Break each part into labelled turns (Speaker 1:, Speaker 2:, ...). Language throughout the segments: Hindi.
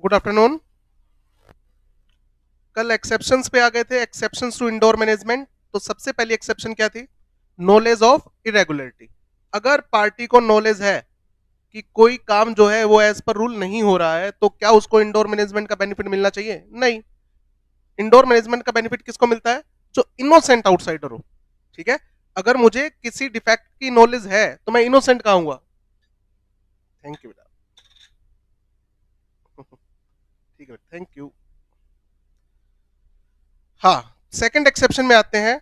Speaker 1: Good afternoon. कल एक्सेप्शंस पे आ गए थे, एक्सेप्शंस टू इंडोर मैनेजमेंट। तो सबसे पहली एक्सेप्शन क्या थी? Knowledge of irregularity. अगर पार्टी को नॉलेज है कि कोई काम जो है वो एज पर रूल नहीं हो रहा है, तो क्या उसको इंडोर मैनेजमेंट का बेनिफिट मिलना चाहिए? नहीं। इंडोर मैनेजमेंट का बेनिफिट किसको मिलता है? जो इनोसेंट आउटसाइडर हो। ठीक है। अगर मुझे किसी डिफेक्ट की नॉलेज है तो मैं इनोसेंट कहाँ हुआ? थैंक यू बेटा। ठीक है, थैंक यू। हाँ, सेकंड एक्सेप्शन में आते हैं।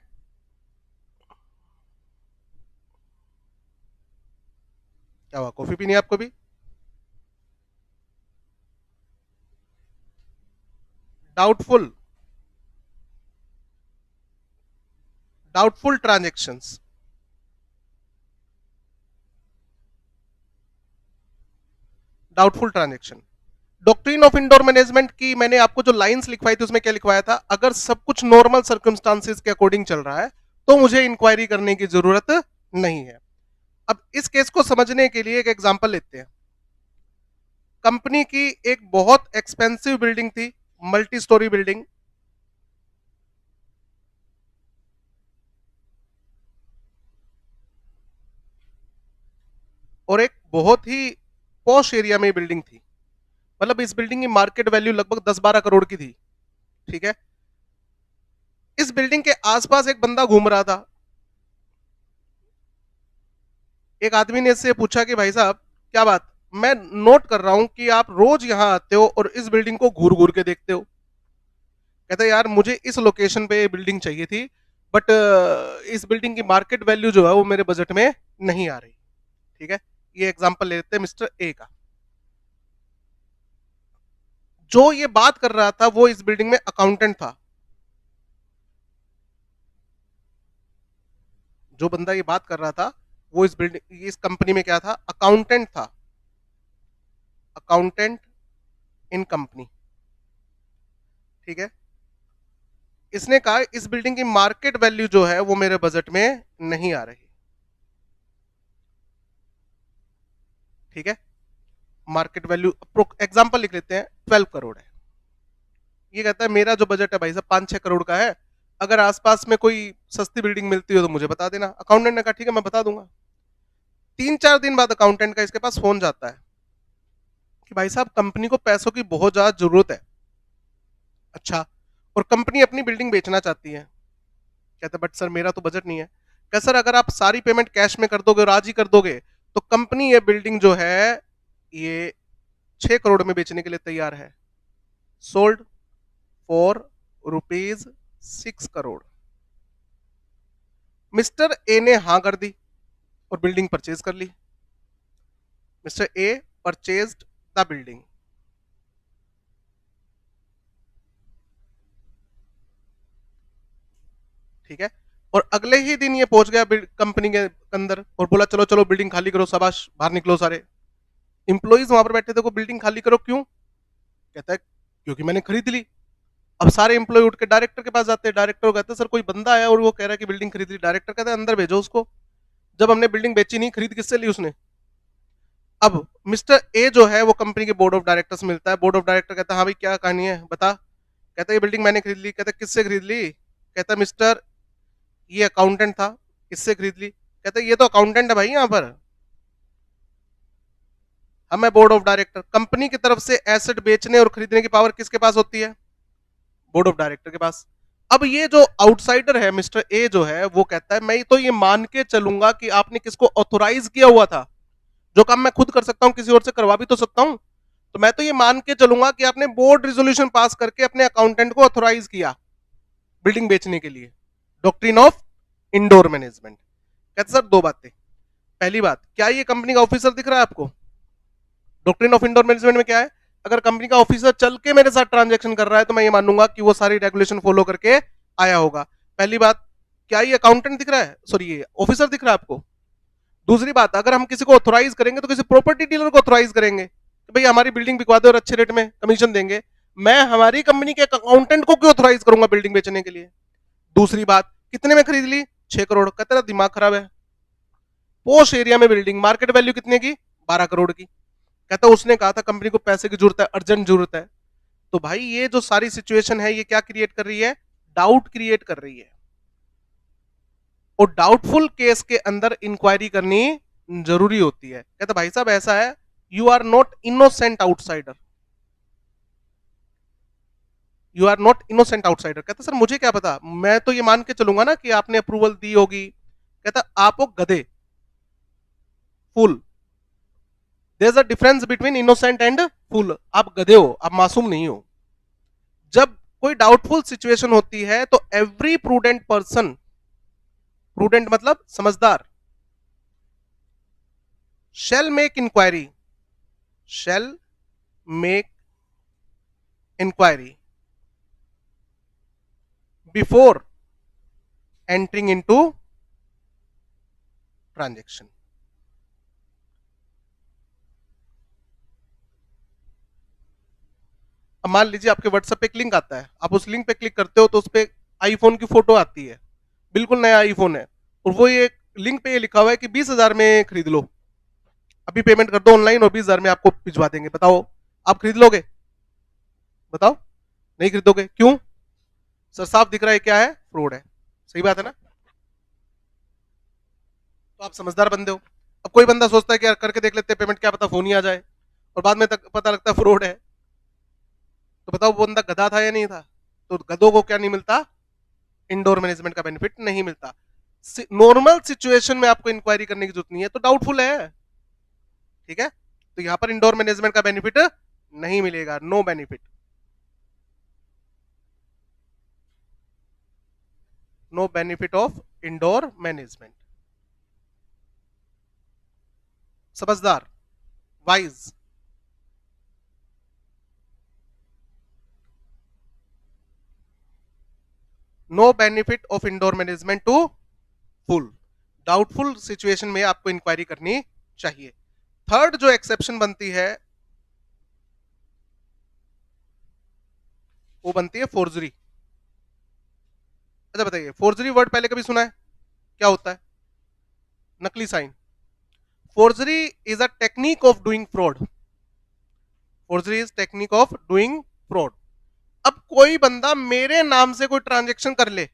Speaker 1: क्या हुआ, कॉफी पीनी है आपको भी? Doubtful, doubtful transactions. Doubtful transaction. Doctrine of indoor management की मैंने आपको जो लाइंस लिखवाई थी उसमें क्या लिखवाया था? अगर सब कुछ नॉर्मल सर्कमस्टांसिस के अकॉर्डिंग चल रहा है तो मुझे इंक्वायरी करने की जरूरत नहीं है। अब इस केस को समझने के लिए एक एग्जांपल लेते हैं। कंपनी की एक बहुत एक्सपेंसिव बिल्डिंग थी, मल्टी स्टोरी बिल्डिंग। और एक बहुत ही पॉश एरिया में बिल्डिंग थी। मतलब इस बिल्डिंग की मार्केट वैल्यू लगभग 10-12 करोड़ की थी। ठीक है। इस बिल्डिंग के आसपास एक बंदा घूम रहा था। एक आदमी ने इससे पूछा कि भाई साहब, क्या बात, मैं नोट कर रहा हूं कि आप रोज यहां आते हो और इस बिल्डिंग को घूर घूर के देखते हो। कहता है यार, मुझे इस लोकेशन पे बिल्डिंग चाहिए थी, बट इस बिल्डिंग की मार्केट वैल्यू जो है वो मेरे बजट में नहीं आ रही। ठीक है। ये एग्जांपल लेते हैं मिस्टर ए का। जो ये बात कर रहा था वो इस बिल्डिंग में अकाउंटेंट था। जो बंदा ये बात कर रहा था वो इस बिल्डिंग, इस कंपनी में क्या था? अकाउंटेंट था। अकाउंटेंट इन कंपनी। ठीक है। इसने कहा इस बिल्डिंग की मार्केट वैल्यू जो है वो मेरे बजट में नहीं आ रही। ठीक है। मार्केट वैल्यू, एग्जांपल लिख लेते हैं, 12 करोड़ है। ये कहता है मेरा जो बजट है भाई साहब 5-6 करोड़ का है। अगर आसपास में कोई सस्ती बिल्डिंग मिलती हो तो मुझे बता देना। अकाउंटेंट ने कहा ठीक है, मैं बता दूंगा। 3-4 दिन बाद अकाउंटेंट का इसके पास फोन जाता है कि भाई साहब, कंपनी को पैसों की बहुत ज्यादा जरूरत है। अच्छा। और कंपनी अपनी बिल्डिंग बेचना चाहती है। कहते बट सर, मेरा तो बजट नहीं है। कहते सर, अगर आप सारी पेमेंट कैश में कर दोगे और आज ही कर दोगे तो कंपनी ये बिल्डिंग जो है ये 6 करोड़ में बेचने के लिए तैयार है। Sold for ₹6 crore. Mister A ने हां कर दी और बिल्डिंग परचेज कर ली। Mister A purchased the building. ठीक है। और अगले ही दिन ये पहुंच गया कंपनी के अंदर और बोला चलो चलो बिल्डिंग खाली करो, शाबाश, बाहर निकलो सारे। इंप्लॉइज वहां पर बैठे थे, को बिल्डिंग खाली करो, क्यों? कहता है क्योंकि मैंने खरीद ली। अब सारे एम्प्लॉय उठ के डायरेक्टर के पास जाते हैं। डायरेक्टर कहते हैं सर, कोई बंदा आया और वो कह रहा है कि बिल्डिंग खरीद ली। डायरेक्टर कहता है अंदर भेजो उसको। जब हमने बिल्डिंग बेची नहीं, खरीद किससे ली उसने? अब मिस्टर ए जो है वो कंपनी के बोर्ड ऑफ डायरेक्टर्स मिलता है। बोर्ड ऑफ डायरेक्टर कहता है हाँ भाई, क्या कहानी है बता। कहता है ये बिल्डिंग मैंने खरीद ली। कहता है किससे खरीद ली? कहता है मिस्टर, ये अकाउंटेंट था, किससे खरीद ली? कहता है ये तो अकाउंटेंट है भाई यहाँ पर, हम है बोर्ड ऑफ डायरेक्टर। कंपनी की तरफ से एसेट बेचने और खरीदने की पावर किसके पास होती है? बोर्ड ऑफ डायरेक्टर के पास। अब ये जो आउटसाइडर है मिस्टर ए जो है वो कहता है मैं तो ये मान के चलूंगा कि आपने किसको ऑथोराइज किया हुआ था। जो काम मैं खुद कर सकता हूं किसी और से करवा भी तो सकता हूं। तो मैं तो ये मान के चलूंगा कि आपने बोर्ड रिजोल्यूशन पास करके अपने अकाउंटेंट को ऑथोराइज किया बिल्डिंग बेचने के लिए। Doctrine of indoor management. कहते सर दो बातें। पहली बात, क्या ये कंपनी का ऑफिसर दिख रहा है आपको? डॉक्ट्रिन ऑफ इंडोर मैनेजमेंट में क्या है? अगर कंपनी का ऑफिसर चल के मेरे साथ ट्रांजेक्शन कर रहा है तो मैं ये मानूंगा कि वो सारी रेगुलेशन फॉलो करके आया होगा। पहली बात। क्या ये अकाउंटेंट दिख रहा है, सॉरी ये ऑफिसर दिख रहा है आपको? दूसरी बात, अगर हम किसी को ऑथोराइज करेंगे तो किसी प्रॉपर्टी डीलर को ऑथोराइज करेंगे कि भाई हमारी बिल्डिंग बिकवा दे और अच्छे रेट में कमीशन देंगे। मैं हमारी कंपनी के अकाउंटेंट को क्यों ऑथोराइज करूंगा बिल्डिंग बेचने के लिए? दूसरी बात, कितने में खरीद ली? 6 करोड़ का। तेरा दिमाग खराब है? पोश एरिया में बिल्डिंग, मार्केट वैल्यू कितने की? 12 करोड़ की। कहता उसने कहा था कंपनी को पैसे की जरूरत है, अर्जेंट जरूरत है। तो भाई ये जो सारी सिचुएशन है ये क्या क्रिएट कर रही है, डाउट क्रिएट कर रही है। और डाउटफुल केस के अंदर इंक्वायरी करनी जरूरी होती है। कहता भाई साहब ऐसा है, you are not innocent outsider, you are not innocent outsider. कहता सर मुझे क्या पता, मैं तो ये मान के चलूंगा ना कि आपने अप्रूवल दी होगी। कहता आप हो गधे, fool. There is a difference between innocent and fool. आप गधे हो, आप मासूम नहीं हो। जब कोई डाउटफुल सिचुएशन होती है तो एवरी प्रूडेंट पर्सन, प्रूडेंट मतलब समझदार, shall make inquiry, shall make inquiry before entering into transaction। अब मान लीजिए आपके व्हाट्सएप पे एक लिंक आता है, आप उस लिंक पे क्लिक करते हो तो उस पे आईफोन की फोटो आती है, बिल्कुल नया आईफोन है, और वो ये लिंक पे ये लिखा हुआ है कि 20,000 में खरीद लो, अभी पेमेंट कर दो ऑनलाइन और 20,000 में आपको भिजवा देंगे। बताओ आप खरीद लोगे? बताओ नहीं खरीदोगे, क्यों? सर साफ दिख रहा है क्या है, फ्रॉड है। सही बात है ना? तो आप समझदार बंदे हो। अब कोई बंदा सोचता है कि यार करके देख लेते हैं पेमेंट, क्या पता फोन ही आ जाए, और बाद में तक पता लगता है फ्रॉड है। तो बताओ वो बंदा गधा था या नहीं था? तो गधों को क्या नहीं मिलता, इंडोर मैनेजमेंट का बेनिफिट नहीं मिलता। नॉर्मल सिचुएशन में आपको इंक्वायरी करने की जरूरत नहीं है, तो डाउटफुल है, ठीक है, तो यहां पर इंडोर मैनेजमेंट का बेनिफिट नहीं मिलेगा, no benefit, no benefit of indoor management. समझदार, wise. No benefit of indoor management to full. Doubtful situation में आपको इंक्वायरी करनी चाहिए। थर्ड जो एक्सेप्शन बनती है वो बनती है फोर्जरी। अच्छा बताइए, फोर्जरी वर्ड पहले कभी सुना है? क्या होता है? नकली sign. Forgery is a technique of doing fraud, forgery is technique of doing fraud. अब कोई बंदा मेरे नाम से कोई ट्रांजेक्शन कर ले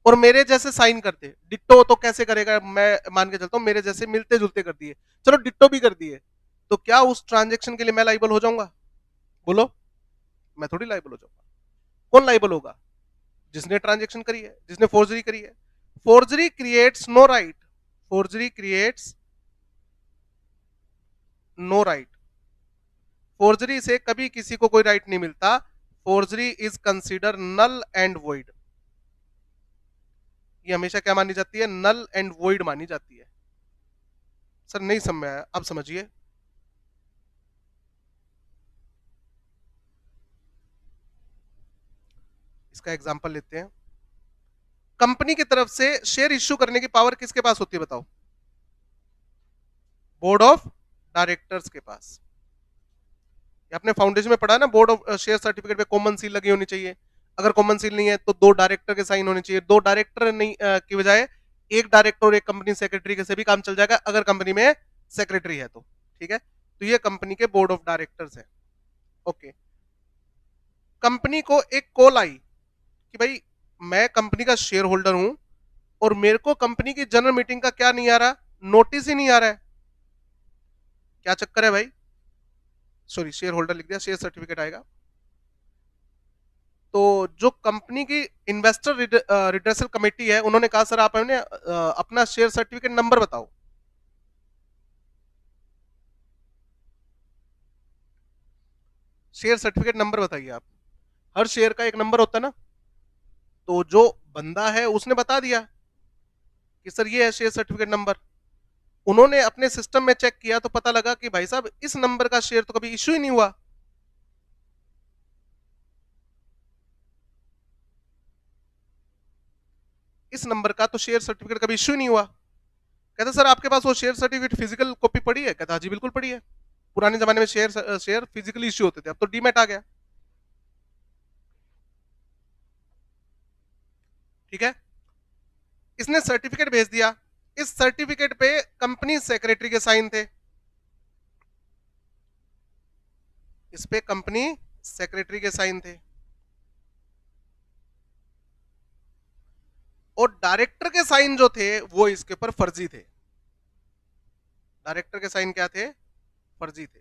Speaker 1: और मेरे जैसे साइन कर दे, डिट्टो तो कैसे करेगा, मैं मान के चलता हूं मेरे जैसे मिलते जुलते कर दिए, चलो डिट्टो भी कर दिए, तो क्या उस ट्रांजेक्शन के लिए मैं लाइबल हो जाऊंगा? बोलो, मैं थोड़ी लाइबल हो जाऊंगा। कौन लाइबल होगा? जिसने ट्रांजेक्शन करी है, जिसने फोर्जरी करी है। Forgery creates no right, forgery creates no right, forgery से कभी किसी को कोई राइट नहीं मिलता। Forgery is consider null and void, ये हमेशा क्या मानी जाती है, नल एंड वॉइड मानी जाती है। सर नहीं समझ आया, अब समझिए। इसका एग्जांपल लेते हैं। कंपनी की तरफ से शेयर इश्यू करने की पावर किसके पास होती है बताओ? बोर्ड ऑफ डायरेक्टर्स के पास। आपने फाउंडेशन में पढ़ा ना, बोर्ड ऑफ शेयर सर्टिफिकेट पे कॉमन सील लगी होनी चाहिए। अगर कॉमन सील नहीं है तो 2 डायरेक्टर के साइन होने चाहिए। 2 डायरेक्टर नहीं की बजाय 1 डायरेक्टर और 1 कंपनी सेक्रेटरी के से भी काम चल जाएगा, अगर कंपनी में सेक्रेटरी है तो। ठीक है, तो ये कंपनी के बोर्ड ऑफ डायरेक्टर्स है। ओके, कंपनी को एक कॉल आई कि भाई मैं कंपनी का शेयर होल्डर हूं और मेरे को कंपनी की जनरल मीटिंग का क्या नहीं आ रहा, नोटिस ही नहीं आ रहा है। क्या चक्कर है भाई? सॉरी, शेयर होल्डर लिख दिया, शेयर सर्टिफिकेट आएगा। तो जो कंपनी की इन्वेस्टर रिड्रेसल कमेटी है, उन्होंने कहा सर आप अपना शेयर सर्टिफिकेट नंबर बताओ। शेयर सर्टिफिकेट नंबर बताइए आप। हर शेयर का एक नंबर होता है ना, तो जो बंदा है उसने बता दिया कि सर ये है शेयर सर्टिफिकेट नंबर। उन्होंने अपने सिस्टम में चेक किया तो पता लगा कि भाई साहब इस नंबर का शेयर तो कभी इश्यू ही नहीं हुआ। इस नंबर का तो शेयर सर्टिफिकेट कभी इश्यू नहीं हुआ। कहता सर आपके पास वो शेयर सर्टिफिकेट फिजिकल कॉपी पड़ी है? कहता जी बिल्कुल पड़ी है। पुराने जमाने में शेयर फिजिकली इश्यू होते थे, अब तो डीमेट आ गया। ठीक है, इसने सर्टिफिकेट भेज दिया। इस सर्टिफिकेट पे कंपनी सेक्रेटरी के साइन थे। इस पे कंपनी सेक्रेटरी के साइन थे, और डायरेक्टर के साइन जो थे वो इसके ऊपर फर्जी थे। डायरेक्टर के साइन क्या थे? फर्जी थे।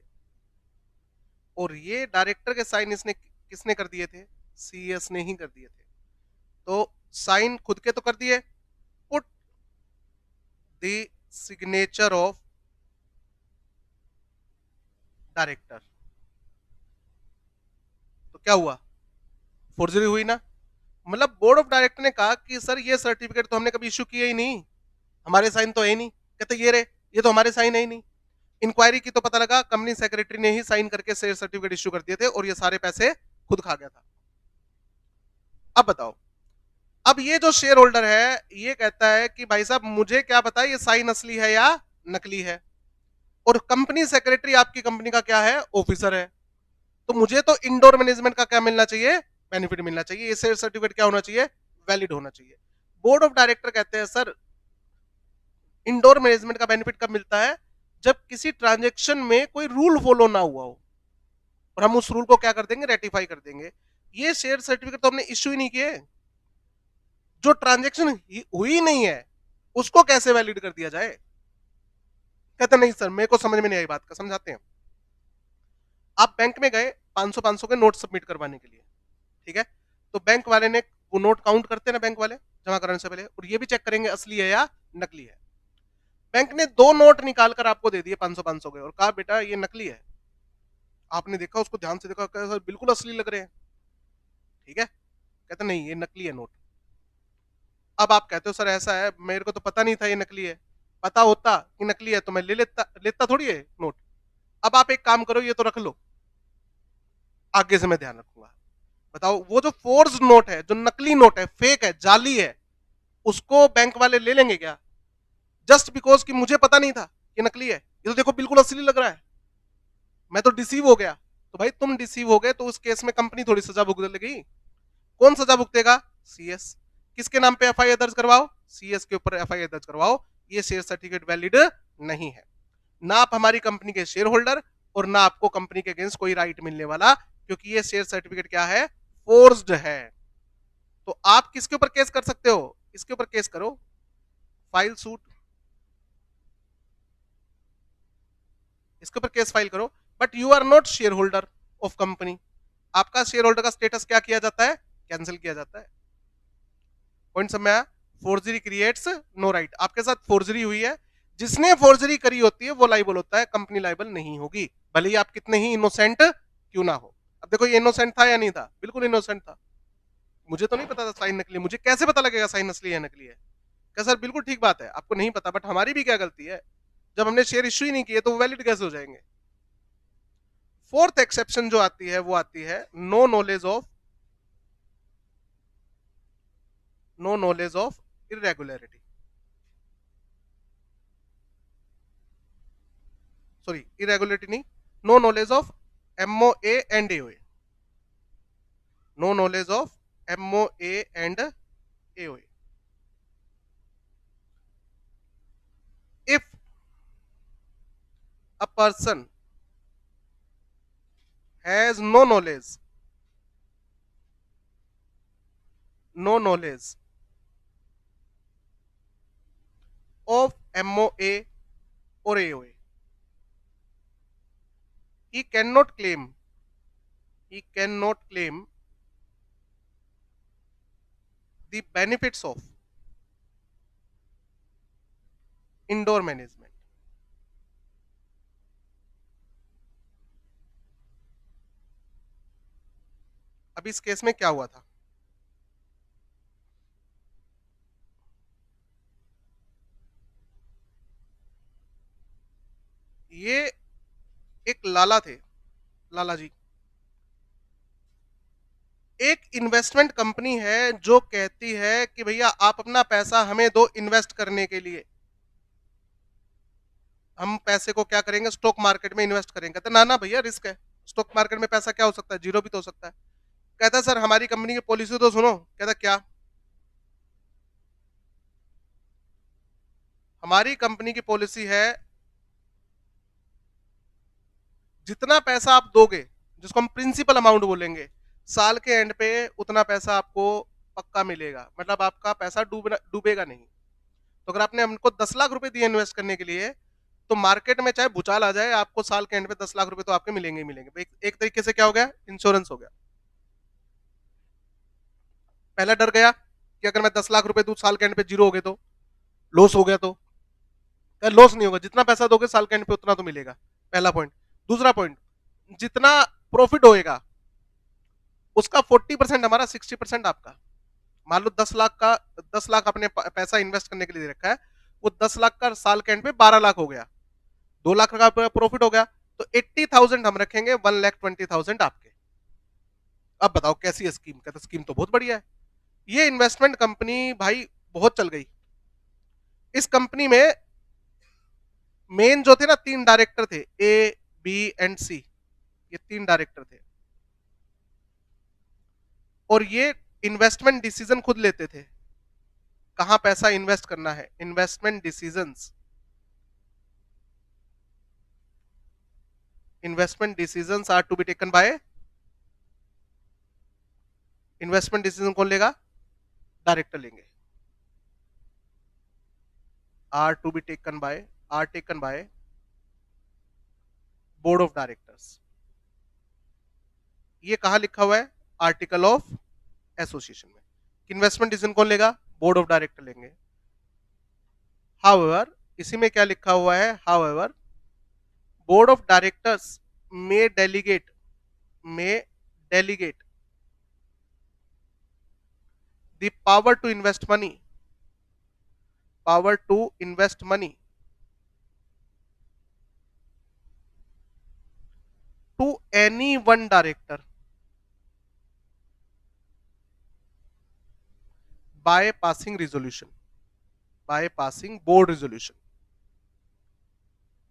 Speaker 1: और ये डायरेक्टर के साइन इसने किसने कर दिए थे? सीएस ने ही कर दिए थे। तो साइन खुद के तो कर दिए, put the signature of director, तो क्या हुआ? फोर्जरी हुई ना। मतलब बोर्ड ऑफ डायरेक्टर ने कहा कि सर ये सर्टिफिकेट तो हमने कभी इश्यू किया ही नहीं, हमारे साइन तो है नहीं। कहते ये रे, ये तो हमारे साइन है ही नहीं। इंक्वायरी की तो पता लगा कंपनी सेक्रेटरी ने ही साइन करके शेयर सर्टिफिकेट इश्यू कर दिए थे और ये सारे पैसे खुद खा गया था। अब बताओ, अब ये जो शेयर होल्डर है ये कहता है कि भाई साहब मुझे क्या पता ये साइन असली है या नकली है, और कंपनी सेक्रेटरी आपकी कंपनी का क्या है? ऑफिसर है। तो मुझे तो इंडोर मैनेजमेंट का क्या मिलना चाहिए? बेनिफिट मिलना चाहिए। ये शेयर सर्टिफिकेट क्या होना चाहिए? वैलिड होना चाहिए। बोर्ड ऑफ डायरेक्टर कहते हैं सर इंडोर मैनेजमेंट का बेनिफिट कब मिलता है? जब किसी ट्रांजेक्शन में कोई रूल फॉलो ना हुआ हो और हम उस रूल को क्या कर देंगे? रेटिफाई कर देंगे। ये शेयर सर्टिफिकेट तो हमने इश्यू ही नहीं किए, जो ट्रांजेक्शन हुई नहीं है उसको कैसे वैलिड कर दिया जाए? कहते नहीं सर मेरे को समझ में नहीं आई बात का, समझाते हैं। आप बैंक में गए 500 के नोट सबमिट करवाने के लिए, ठीक है? तो बैंक वाले ने वो नोट काउंट करते हैं ना बैंक वाले जमा कराने से पहले, और ये भी चेक करेंगे असली है या नकली है। बैंक ने 2 नोट निकाल कर आपको दे दिए 500 के और कहा बेटा ये नकली है। आपने देखा, उसको ध्यान से देखा, सर बिल्कुल असली लग रहे हैं, ठीक है? कहते नहीं ये नकली है नोट। अब आप कहते हो सर ऐसा है मेरे को तो पता नहीं था ये नकली है, पता होता कि नकली है तो मैं ले लेता थोड़ी है नोट। अब आप एक काम करो, ये तो रख लो, आगे से मैं ध्यान रखूंगा। बताओ वो जो फोर्स नोट है, जो नकली नोट है, फेक है, जाली है, उसको बैंक वाले ले लेंगे क्या जस्ट बिकॉज कि मुझे पता नहीं था कि नकली है? ये तो देखो बिल्कुल असली लग रहा है, मैं तो डिसीव हो गया। तो भाई तुम डिसीव हो गए तो उस केस में कंपनी थोड़ी सजा भुगतेगी। कौन सजा भुगतेगा? सीएस। किसके नाम पे एफआईआर दर्ज करवाओ? सीएस के ऊपर एफआईआर दर्ज करवाओ। ये शेयर सर्टिफिकेट वैलिड नहीं है। ना आप हमारी कंपनी के शेयर होल्डर और ना आपको कंपनी के अगेंस्ट कोई राइट मिलने वाला, क्योंकि ये शेयर सर्टिफिकेट क्या है? फोर्स्ड है। तो आप किसके ऊपर केस कर सकते हो? इसके ऊपर केस करो, फाइल सूट, इसके ऊपर केस फाइल करो। But you are not share holder of company. आपका शेयर होल्डर का स्टेटस क्या किया जाता है? कैंसिल किया जाता है। पॉइंट समझ आया? Forgery creates no right. आपके साथ फोर्जरी हुई है, जिसने फोर्जरी करी होती है वो लाइबल होता है, कंपनी लाइबल नहीं होगी, भले ही आप कितने ही इनोसेंट क्यों ना हो। अब देखो ये इनोसेंट था या नहीं था? बिल्कुल इनोसेंट था। मुझे तो नहीं पता था साइन नकली, मुझे कैसे पता लगेगा साइन असली है नकली है? क्या सर बिल्कुल ठीक बात है, आपको नहीं पता, बट हमारी भी क्या गलती है? जब हमने शेयर इश्यू ही नहीं किए तो वैलिड कैसे हो जाएंगे? फोर्थ एक्सेप्शन जो आती है वो आती है no knowledge of irregularity, sorry irregularity नहीं, no knowledge of MOA and AOA, no knowledge of MOA and AOA. If a person has no knowledge of MOA or AOA, he cannot claim the benefits of indoor management. अब इस केस में क्या हुआ था? ये एक लाला थे, लाला जी, एक इन्वेस्टमेंट कंपनी है जो कहती है कि भैया आप अपना पैसा हमें दो इन्वेस्ट करने के लिए, हम पैसे को क्या करेंगे? स्टॉक मार्केट में इन्वेस्ट करेंगे। कहते ना ना भैया रिस्क है, स्टॉक मार्केट में पैसा क्या हो सकता है? जीरो भी तो हो सकता है। कहता सर हमारी कंपनी की पॉलिसी तो सुनो। कहता क्या? हमारी कंपनी की पॉलिसी है जितना पैसा आप दोगे, जिसको हम प्रिंसिपल अमाउंट बोलेंगे, साल के एंड पे उतना पैसा आपको पक्का मिलेगा, मतलब आपका पैसा डूबेगा नहीं। तो अगर आपने हमको 10 लाख रुपए दिए इन्वेस्ट करने के लिए, तो मार्केट में चाहे भूचाल आ जाए, आपको साल के एंड पे 10 लाख रुपए तो आपके मिलेंगे ही मिलेंगे। एक तरीके से क्या हो गया, इंश्योरेंस हो गया। पहला डर गया कि अगर मैं 10 लाख रुपए दूं, साल के एंड पे जीरो हो गए तो, लॉस हो गया तो। लॉस नहीं होगा, जितना पैसा दोगे साल के एंड पे उतना तो मिलेगा, पहला पॉइंट। दूसरा पॉइंट, जितना प्रॉफिट होएगा उसका 40% हमारा, 60% आपका। मान लो 10 लाख आपने पैसा इन्वेस्ट करने के लिए रखा है, वो 10 लाख का साल के एंड पे 12 लाख हो गया, 2 लाख का प्रॉफिट हो गया, तो 80,000 हम रखेंगे, 1,20,000 आपके। अब बताओ कैसी है स्कीम? कहते स्कीम तो बहुत बढ़िया है। ये इन्वेस्टमेंट कंपनी भाई बहुत चल गई। इस कंपनी में मेन जो थे ना, 3 डायरेक्टर थे, ए बी एंड सी, ये 3 डायरेक्टर थे, और ये इन्वेस्टमेंट डिसीजन खुद लेते थे, कहां पैसा इन्वेस्ट करना है। Investment decisions, investment decisions are to be taken by, investment decision कौन लेगा? डायरेक्टर लेंगे। Are to be taken by, are taken by board of directors. ये कहां लिखा हुआ है? आर्टिकल ऑफ एसोसिएशन में। इन्वेस्टमेंट डिसीजन कौन लेगा? बोर्ड ऑफ डायरेक्टर लेंगे। हाउएवर, इसी में क्या लिखा हुआ है? However board of directors may delegate the power to invest money to any one director by passing board resolution।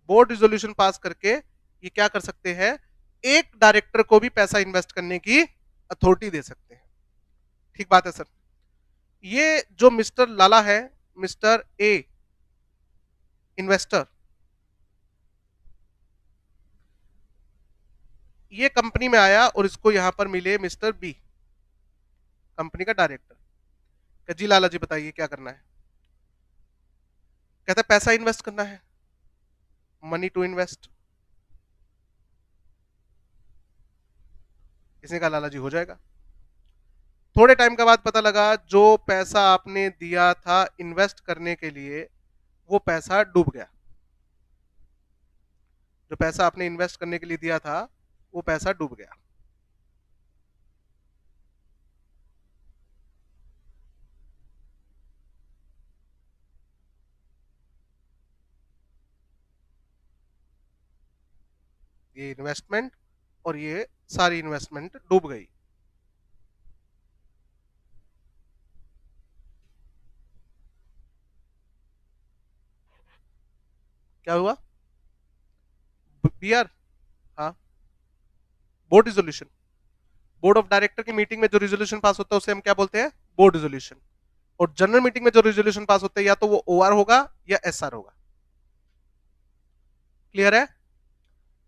Speaker 1: Board resolution pass करके ये क्या कर सकते हैं? एक डायरेक्टर को भी पैसा इन्वेस्ट करने की अथॉरिटी दे सकते हैं। ठीक बात है सर। ये जो मिस्टर लाला है, मिस्टर ए इन्वेस्टर, ये कंपनी में आया और इसको यहां पर मिले मिस्टर बी, कंपनी का डायरेक्टर। जी लाला जी बताइए क्या करना है? कहता है पैसा इन्वेस्ट करना है, मनी टू इन्वेस्ट। इसने कहा लाला जी हो जाएगा। थोड़े टाइम के बाद पता लगा जो पैसा आपने दिया था इन्वेस्ट करने के लिए, वो पैसा डूब गया। जो पैसा आपने इन्वेस्ट करने के लिए दिया था वो पैसा डूब गया। ये इन्वेस्टमेंट और ये सारी इन्वेस्टमेंट डूब गई। क्या हुआ? बीआर, हाँ, board resolution. Board of director की मीटिंग में जो रिजोल्यूशन पास होता है उसे हम क्या बोलते हैं? Board resolution. और जनरल मीटिंग में जो रिजोल्यूशन पास होता है या तो वो ओआर होगा या एसआर होगा। क्लियर है?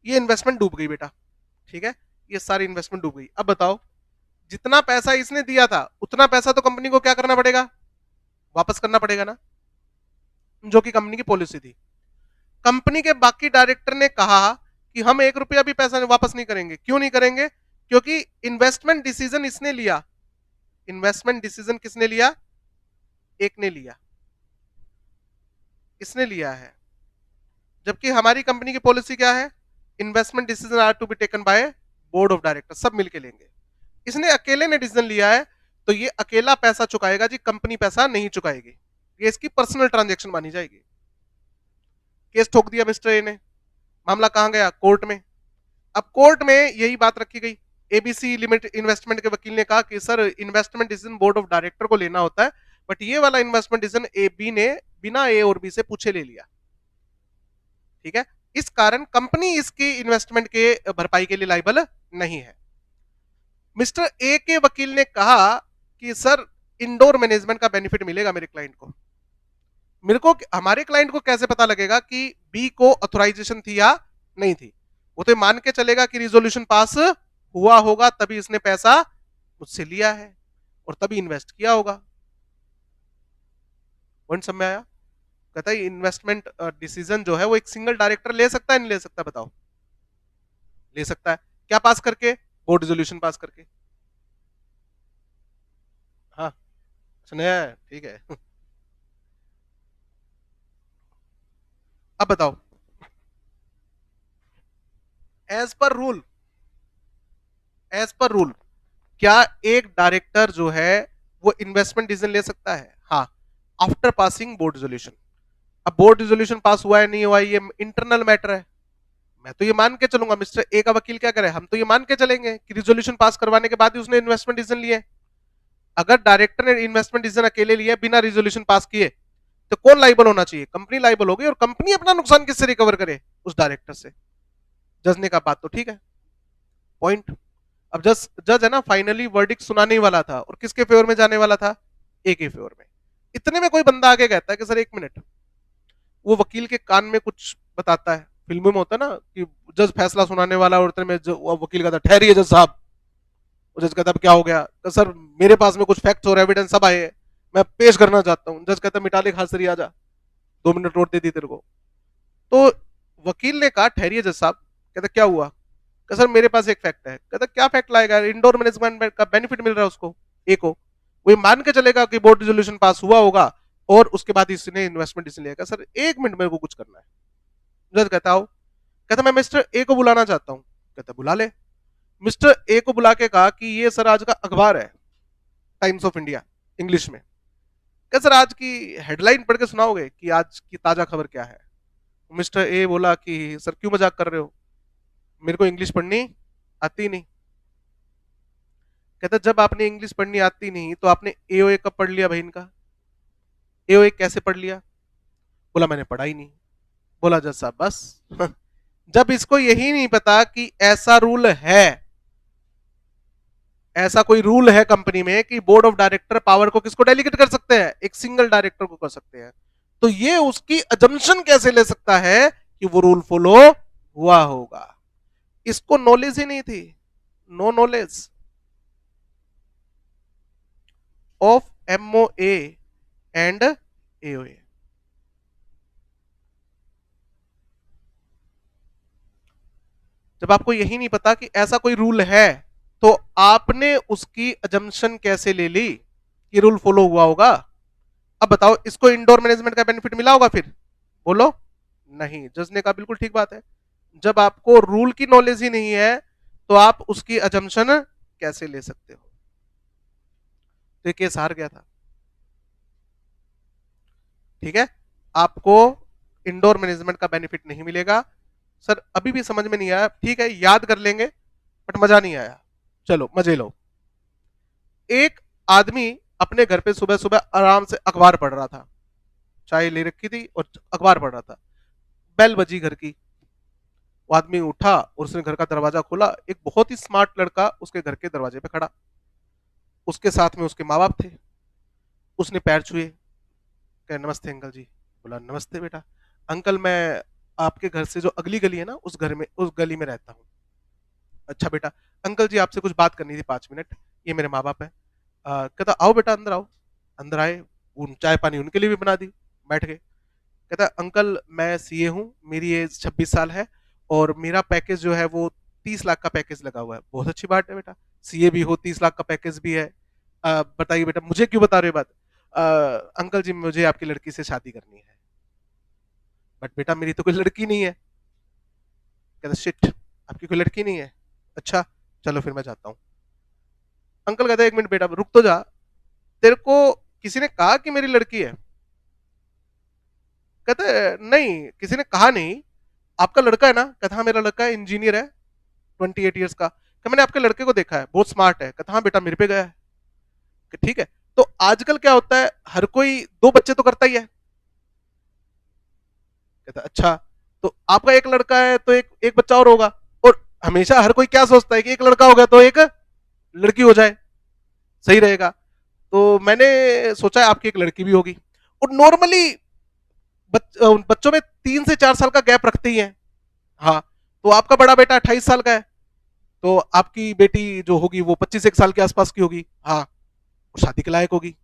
Speaker 1: ये इन्वेस्टमेंट डूब गई बेटा, ठीक है, ये सारी इन्वेस्टमेंट डूब गई। अब बताओ, जितना पैसा इसने दिया था उतना पैसा तो कंपनी को क्या करना पड़ेगा? वापस करना पड़ेगा ना, जो कि कंपनी की पॉलिसी थी। कंपनी के बाकी डायरेक्टर ने कहा कि हम 1 रुपया भी पैसा वापस नहीं करेंगे। क्यों नहीं करेंगे? क्योंकि इन्वेस्टमेंट डिसीजन इसने लिया। इन्वेस्टमेंट डिसीजन किसने लिया? एक ने लिया, इसने लिया है। जबकि हमारी कंपनी की पॉलिसी क्या है? Investment decision are to be taken by board of director, सब मिलके लेंगे। इसने अकेले ने डिसीजन लिया है, तो ये अकेला पैसा चुकाएगा जी, कंपनी पैसा नहीं चुकाएगी। ये इसकी पर्सनल ट्रांजैक्शन मानी जाएगी। केस ठोक दिया मिस्टर ए ने, मामला कहां गया? कोर्ट में। अब कोर्ट में यही बात रखी गई। एबीसी लिमिटेड इन्वेस्टमेंट के वकील ने कहा कि sir investment decision board of director को लेना होता है, बट ये वाला इन्वेस्टमेंट डिसीजन ए बी ने बिना ए और बी से पूछे ले लिया। ठीक है, इस कारण कंपनी इसकी इन्वेस्टमेंट के भरपाई के लिए लायबल नहीं है। मिस्टर ए के वकील ने कहा कि सर इंडोर मैनेजमेंट का बेनिफिट मिलेगा मेरे क्लाइंट को। मेरे को, हमारे क्लाइंट को कैसे पता लगेगा कि बी को ऑथराइजेशन थी या नहीं थी? वो तो मान के चलेगा कि रिजोल्यूशन पास हुआ होगा तभी इसने पैसा मुझसे लिया है और तभी इन्वेस्ट किया होगा। पॉइंट समझ में आया? कहता है इन्वेस्टमेंट डिसीजन जो है वो एक सिंगल डायरेक्टर ले सकता है, नहीं ले सकता? बताओ। ले सकता है। क्या पास करके? बोर्ड रेजोल्यूशन पास करके। हाँ, सुना है, ठीक है। अब बताओ, as per rule, as per rule क्या एक डायरेक्टर जो है वो इन्वेस्टमेंट डिसीजन ले सकता है? हाँ, आफ्टर पासिंग बोर्ड रेजोल्यूशन। अब बोर्ड रेजोल्यूशन पास हुआ है नहीं हुआ है ये इंटरनल मैटर है। मैं तो ये मान के चलूंगा, मिस्टर ए का वकील क्या करे, हम तो ये मान के चलेंगे कि रिजोल्यूशन पास करवाने के बाद ही उसने इन्वेस्टमेंट डिसीजन लिए। अगर डायरेक्टर ने इन्वेस्टमेंट डिसीजन अकेले लिए बिना रिजोल्यूशन पास किए तो कौन लाइबल होना चाहिए? कंपनी लाइबल होगी, और कंपनी अपना नुकसान किससे रिकवर करे? उस डायरेक्टर से। जज ने कहा बात तो ठीक है, पॉइंट। अब जज जज है ना, फाइनली वर्डिक्ट सुनाने ही वाला था, और किसके फेवर में जाने वाला था? ए के फेवर में। इतने में कोई बंदा आगे कहता है कि सर एक मिनट, वो वकील के कान में कुछ बताता है। फिल्मों में होता है ना कि जज फैसला सुनाने वाला, और इतने में वकील कहता ठहरिए जज साहब। जज कहता क्या हो गया? तो सर मेरे पास में कुछ फैक्ट्स और एविडेंस सब आए हैं, मैं पेश करना चाहता हूँ। जज कहता मिटा ले हाजिरी, आ जा, 2 मिनट नोट दे दी तेरे को। तो वकील ने कहा ठहरिए जज साहब। कहता क्या हुआ? कहता सर मेरे पास एक फैक्ट है। कहता क्या फैक्ट लाएगा? इंडोर मैनेजमेंट का बेनिफिट मिल रहा है उसको, ए को। वो मान के चलेगा कि बोर्ड रेजोल्यूशन पास हुआ होगा और उसके बाद इसने इन्वेस्टमेंट डिसीजन लिया। सर एक मिनट मेरे को कुछ करना है। जज कहता हो। कहता मैं मिस्टर ए को बुलाना चाहता हूँ। कहता बुला ले। मिस्टर ए को बुला के कहा कि ये सर आज का अखबार है, टाइम्स ऑफ इंडिया, इंग्लिश में। क्या सर आज की हेडलाइन पढ़ के सुनाओगे कि आज की ताजा खबर क्या है? मिस्टर ए बोला कि सर क्यों मजाक कर रहे हो, मेरे को इंग्लिश पढ़नी आती नहीं। कहता जब आपने इंग्लिश पढ़नी आती नहीं तो आपने एओए कब पढ़ लिया भाई इनका? एओए कैसे पढ़ लिया? बोला मैंने पढ़ा ही नहीं। बोला जज साहब बस। जब इसको यही नहीं पता कि ऐसा रूल है, ऐसा कोई रूल है कंपनी में कि बोर्ड ऑफ डायरेक्टर पावर को किसको डेलीगेट कर सकते हैं? एक सिंगल डायरेक्टर को कर सकते हैं। तो ये उसकी अजम्पशन कैसे ले सकता है कि वो रूल फॉलो हुआ होगा? इसको नॉलेज ही नहीं थी, no knowledge of MOA and AOA. जब आपको यही नहीं पता कि ऐसा कोई रूल है तो आपने उसकी अजम्पशन कैसे ले ली कि रूल फॉलो हुआ होगा? अब बताओ इसको इंडोर मैनेजमेंट का बेनिफिट मिला होगा फिर? बोलो। नहीं। जज ने कहा बिल्कुल ठीक बात है, जब आपको रूल की नॉलेज ही नहीं है तो आप उसकी अजम्पशन कैसे ले सकते हो? तो ये केस हार गया था। ठीक है, आपको इंडोर मैनेजमेंट का बेनिफिट नहीं मिलेगा। सर अभी भी समझ में नहीं आया, ठीक है याद कर लेंगे, बट मजा नहीं आया। चलो मजे लो। एक आदमी अपने घर पे सुबह सुबह आराम से अखबार पढ़ रहा था, चाय ले रखी थी और अखबार पढ़ रहा था। बेल बजी घर की। वो आदमी उठा और उसने घर का दरवाजा खोला। एक बहुत ही स्मार्ट लड़का उसके घर के दरवाजे पे खड़ा, उसके साथ में उसके माँ बाप थे। उसने पैर छुए, कहे नमस्ते अंकल जी। बोला नमस्ते बेटा। अंकल मैं आपके घर से जो अगली गली है ना उस घर में, उस गली में रहता हूँ। अच्छा बेटा। अंकल जी आपसे कुछ बात करनी थी 5 मिनट, ये मेरे माँ बाप है। कहता आओ बेटा अंदर आओ। अंदर आए, उन चाय पानी उनके लिए भी बना दी, बैठ गए। कहता अंकल मैं सीए हूँ, मेरी एज 26 साल है और मेरा पैकेज जो है वो 30 लाख का पैकेज लगा हुआ है। बहुत अच्छी बात है बेटा, सीए भी हो, 30 लाख का पैकेज भी है। बताइए बेटा, मुझे क्यों बता रहे हो बात? अंकल जी मुझे आपकी लड़की से शादी करनी है। बट बेटा मेरी तो कोई लड़की नहीं है। कहता शिट, आपकी कोई लड़की नहीं है? अच्छा चलो फिर मैं जाता हूँ। अंकल कहता है एक मिनट बेटा रुक तो जा, तेरे को किसी ने कहा कि मेरी लड़की है? कहते नहीं किसी ने कहा नहीं। आपका लड़का है ना? कहता हाँ मेरा लड़का है, इंजीनियर है, 28 ईयर्स का। क्या मैंने आपके लड़के को देखा है, बहुत स्मार्ट है। कहता हाँ बेटा मेरे पे गया है। ठीक है, तो आजकल क्या होता है, हर कोई 2 बच्चे तो करता ही है। कहता अच्छा, तो आपका एक लड़का है तो एक एक बच्चा और होगा। और हमेशा हर कोई क्या सोचता है कि एक लड़का हो गया तो एक लड़की हो जाए, सही रहेगा। तो मैंने सोचा है आपकी एक लड़की भी होगी। और नॉर्मली बच्चों में 3 से 4 साल का गैप रखते ही हैं। हाँ, तो आपका बड़ा बेटा 28 साल का है, तो आपकी बेटी जो होगी वो 25 साल के आसपास की होगी, हाँ, और शादी के लायक होगी।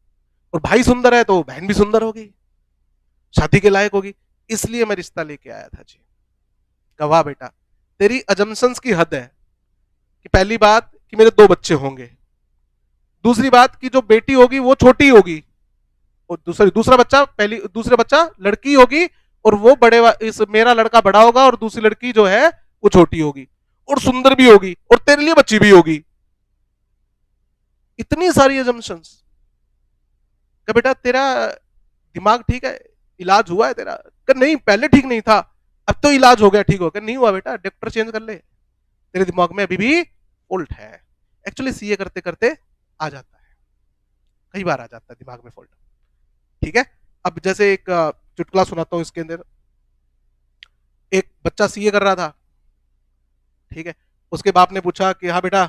Speaker 1: और भाई सुंदर है तो बहन भी सुंदर होगी, शादी के लायक होगी। इसलिए मैं रिश्ता लेके आया था जी। गवाह बेटा, तेरी अजम्पशंस की हद है कि पहली बात कि मेरे 2 बच्चे होंगे, दूसरी बात कि जो बेटी होगी वो छोटी होगी, और दूसरा बच्चा, पहली दूसरा बच्चा लड़की होगी, और वो इस मेरा लड़का बड़ा होगा और दूसरी लड़की जो है वो छोटी होगी, और सुंदर भी होगी, और तेरे लिए बच्ची भी होगी। इतनी सारी अजम्पशंस। क्या बेटा तेरा दिमाग ठीक है, इलाज हुआ है तेरा? कि नहीं पहले ठीक नहीं था, अब तो इलाज हो गया, ठीक हो गया। नहीं हुआ बेटा, डॉक्टर चेंज कर ले, तेरे दिमाग में अभी भी फॉल्ट है। एक्चुअली सीए करते करते आ जाता है, कई बार आ जाता है दिमाग में फॉल्ट। ठीक है, अब जैसे एक चुटकुला सुनाता हूं इसके अंदर। एक बच्चा सीए कर रहा था, ठीक है, उसके बाप ने पूछा कि हाँ बेटा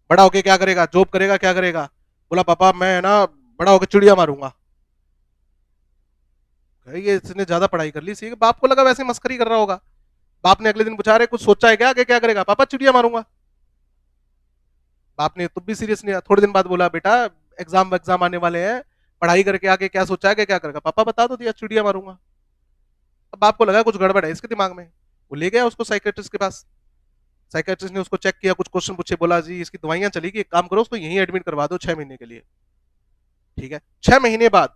Speaker 1: बड़ा होके क्या करेगा, जॉब करेगा, क्या करेगा? बोला पापा मैं ना बड़ा होके चिड़िया मारूंगा। ये इसने ज्यादा पढ़ाई कर ली सी, बाप को लगा वैसे मस्करी कर रहा होगा। बाप ने अगले दिन पूछा, रहे कुछ सोचा है क्या, आगे क्या करेगा? पापा चिड़िया मारूंगा। बाप ने तो भी सीरियस नहीं, थोड़े दिन बाद बोला बेटा एग्जाम आने वाले हैं, पढ़ाई करके आगे क्या सोचा है कि क्या करेगा? पापा बता तो दिया, चिड़िया मारूंगा। अब बाप को लगा कुछ गड़बड़ है इसके दिमाग में, वो ले गया उसको साइकेट्रिस्ट के पास। साइकेट्रिस्ट ने उसको चेक किया, कुछ क्वेश्चन पूछे, बोला जी इसकी दवाइयां चलेगी, एक काम करो उसको यहीं एडमिट करवा दो 6 महीने के लिए। ठीक है, 6 महीने बाद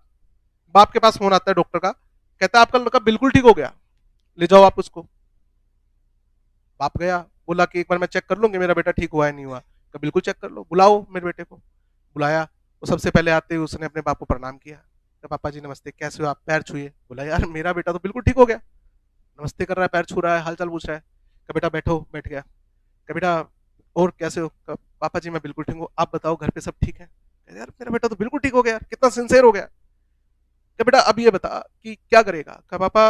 Speaker 1: बाप के पास फोन आता है डॉक्टर का, कहता है आपका लड़का बिल्कुल ठीक हो गया, ले जाओ आप उसको। बाप गया, बोला कि एक बार मैं चेक कर लूंगी मेरा बेटा ठीक हुआ है नहीं हुआ। कहा बिल्कुल चेक कर लो, बुलाओ मेरे बेटे को। बुलाया, वो सबसे पहले आते ही उसने अपने बाप को प्रणाम किया। कहा पापा जी नमस्ते, कैसे हो आप, पैर छुए। बोला यार मेरा बेटा तो बिल्कुल ठीक हो गया, नमस्ते कर रहा है, पैर छू रहा है, हाल चाल पूछ रहा है। कहा बेटा बैठो, बैठ गया। कहा बेटा और कैसे हो? कहा पापा जी मैं बिल्कुल ठीक हूँ, आप बताओ घर पे सब ठीक है? कहा यार मेरा बेटा तो बिल्कुल ठीक हो गया, कितना सिंसियर हो गया। कहा बेटा अब ये बता कि क्या करेगा? कहा पापा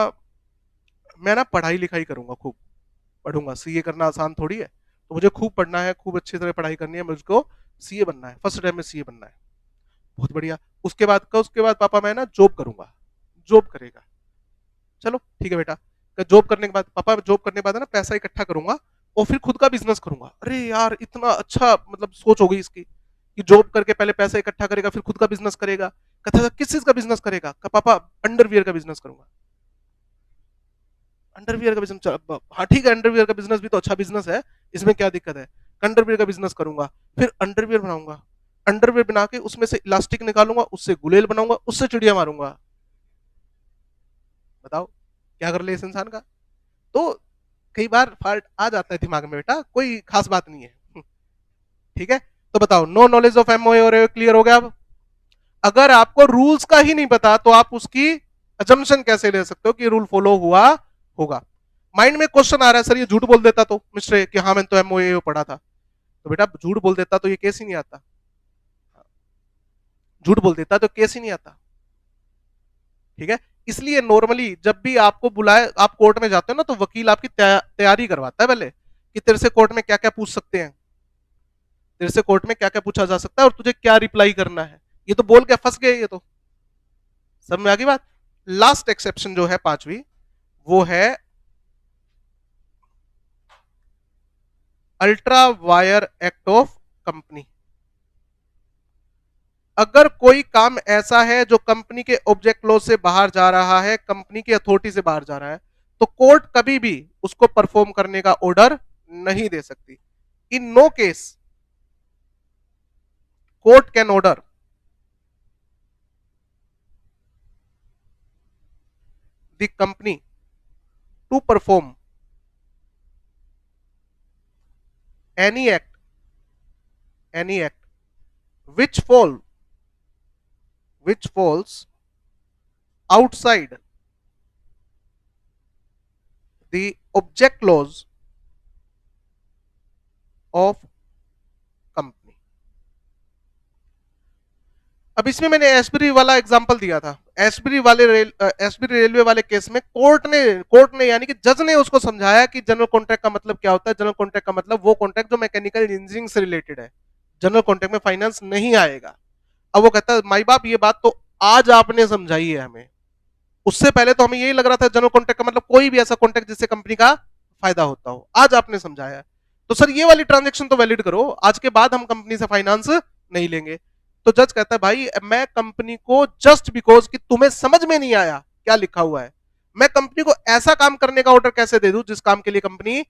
Speaker 1: मैं ना पढ़ाई लिखाई करूंगा, खूब पढ़ूंगा, सीए करना आसान थोड़ी है, तो मुझे खूब पढ़ना है, खूब अच्छी तरह पढ़ाई करनी है, मुझको सीए बनना है, फर्स्ट टाइम में सीए बनना है। बहुत बढ़िया। उसके बाद पापा मैं ना जॉब करूंगा। जॉब करेगा, चलो ठीक है बेटा। जॉब करने के बाद पापा, जॉब करने के बाद है ना पैसा इकट्ठा करूंगा और फिर खुद का बिजनेस करूंगा। अरे यार इतना अच्छा मतलब सोच हो गई इसकी कि जॉब करके पहले पैसा इकट्ठा करेगा फिर खुद का बिजनेस करेगा। कहता था किस चीज का बिजनेस करेगा? कहा पापा अंडरवियर का बिजनेस करूंगा। अंडरवियर का बिजनेस, हाँ ठीक है, अंडरवियर का बिजनेस भी तो अच्छा बिजनेस है, इसमें क्या दिक्कत है? अंडरवियर का बिजनेस करूंगा, फिर अंडरवियर बनाऊंगा, अंडरवियर बना के उसमें से इलास्टिक निकालूंगा, उससे गुलेल बनाऊंगा, उससे चिड़िया मारूंगा। बताओ क्या कर ले इस इंसान का? तो कई बार फॉल्ट आ जाता है दिमाग में बेटा, कोई खास बात नहीं है। ठीक है, तो बताओ नो नॉलेज ऑफ एमओए और क्लियर हो गया? अब अगर आपको रूल्स का ही नहीं पता तो आप उसकी अजम्पशन कैसे ले सकते हो कि रूल फॉलो हुआ होगा? माइंड में क्वेश्चन आ रहा है सर ये झूठ बोल देता तो मिस्टर कि हाँ मैंने तो एमओए पढ़ा था, तो बेटा झूठ बोल देता तो ये केस ही नहीं आता, झूठ बोल देता तो केस ही नहीं आता। ठीक है, इसलिए नॉर्मली जब भी आपको बुलाए, आप कोर्ट में जाते हो ना, तो वकील आपकी तैयारी करवाता है पहले कि तेरे से कोर्ट में क्या क्या पूछ सकते हैं, तेरे से कोर्ट में क्या क्या पूछा जा सकता है और तुझे क्या रिप्लाई करना है। ये तो बोल के फंस गए, ये तो सब में आ गई बात। लास्ट एक्सेप्शन जो है पांचवी, वो है ultra wire act of company. अगर कोई काम ऐसा है जो कंपनी के ऑब्जेक्ट लॉ से बाहर जा रहा है, कंपनी की अथॉरिटी से बाहर जा रहा है, तो कोर्ट कभी भी उसको परफॉर्म करने का ऑर्डर नहीं दे सकती। In no case court can order the company to perform any act which falls outside the object laws of company. अब इसमें मैंने एसबरी वाला एग्जांपल दिया था, एसबरी रेलवे वाले केस में कोर्ट ने यानी कि जज ने उसको समझाया कि जनरल कॉन्ट्रैक्ट का मतलब क्या होता है। जनरल कॉन्ट्रैक्ट का मतलब वो कॉन्ट्रैक्ट जो मैकेनिकल इंजीनियरिंग से रिलेटेड है, जनरल कॉन्ट्रैक्ट में फाइनेंस नहीं आएगा। अब वो कहता है माई बाप ये बात तो आज आपने समझाई है हमें, उससे पहले तो हमें यही लग रहा था जनरल कॉन्ट्रैक्ट का मतलब कोई भी ऐसा कॉन्ट्रैक्ट जिससे कंपनी का फायदा होता हो, आज आपने समझाया। तो सर ये वाली ट्रांजेक्शन तो वैलिड करो, आज के बाद हम कंपनी से फाइनेंस नहीं लेंगे। तो जज कहता है भाई मैं कंपनी को जस्ट बिकॉज कि तुम्हें समझ में नहीं आया क्या लिखा हुआ है, मैं कंपनी को ऐसा काम करने का ऑर्डर कैसे दे दूं जिस काम के लिए कंपनी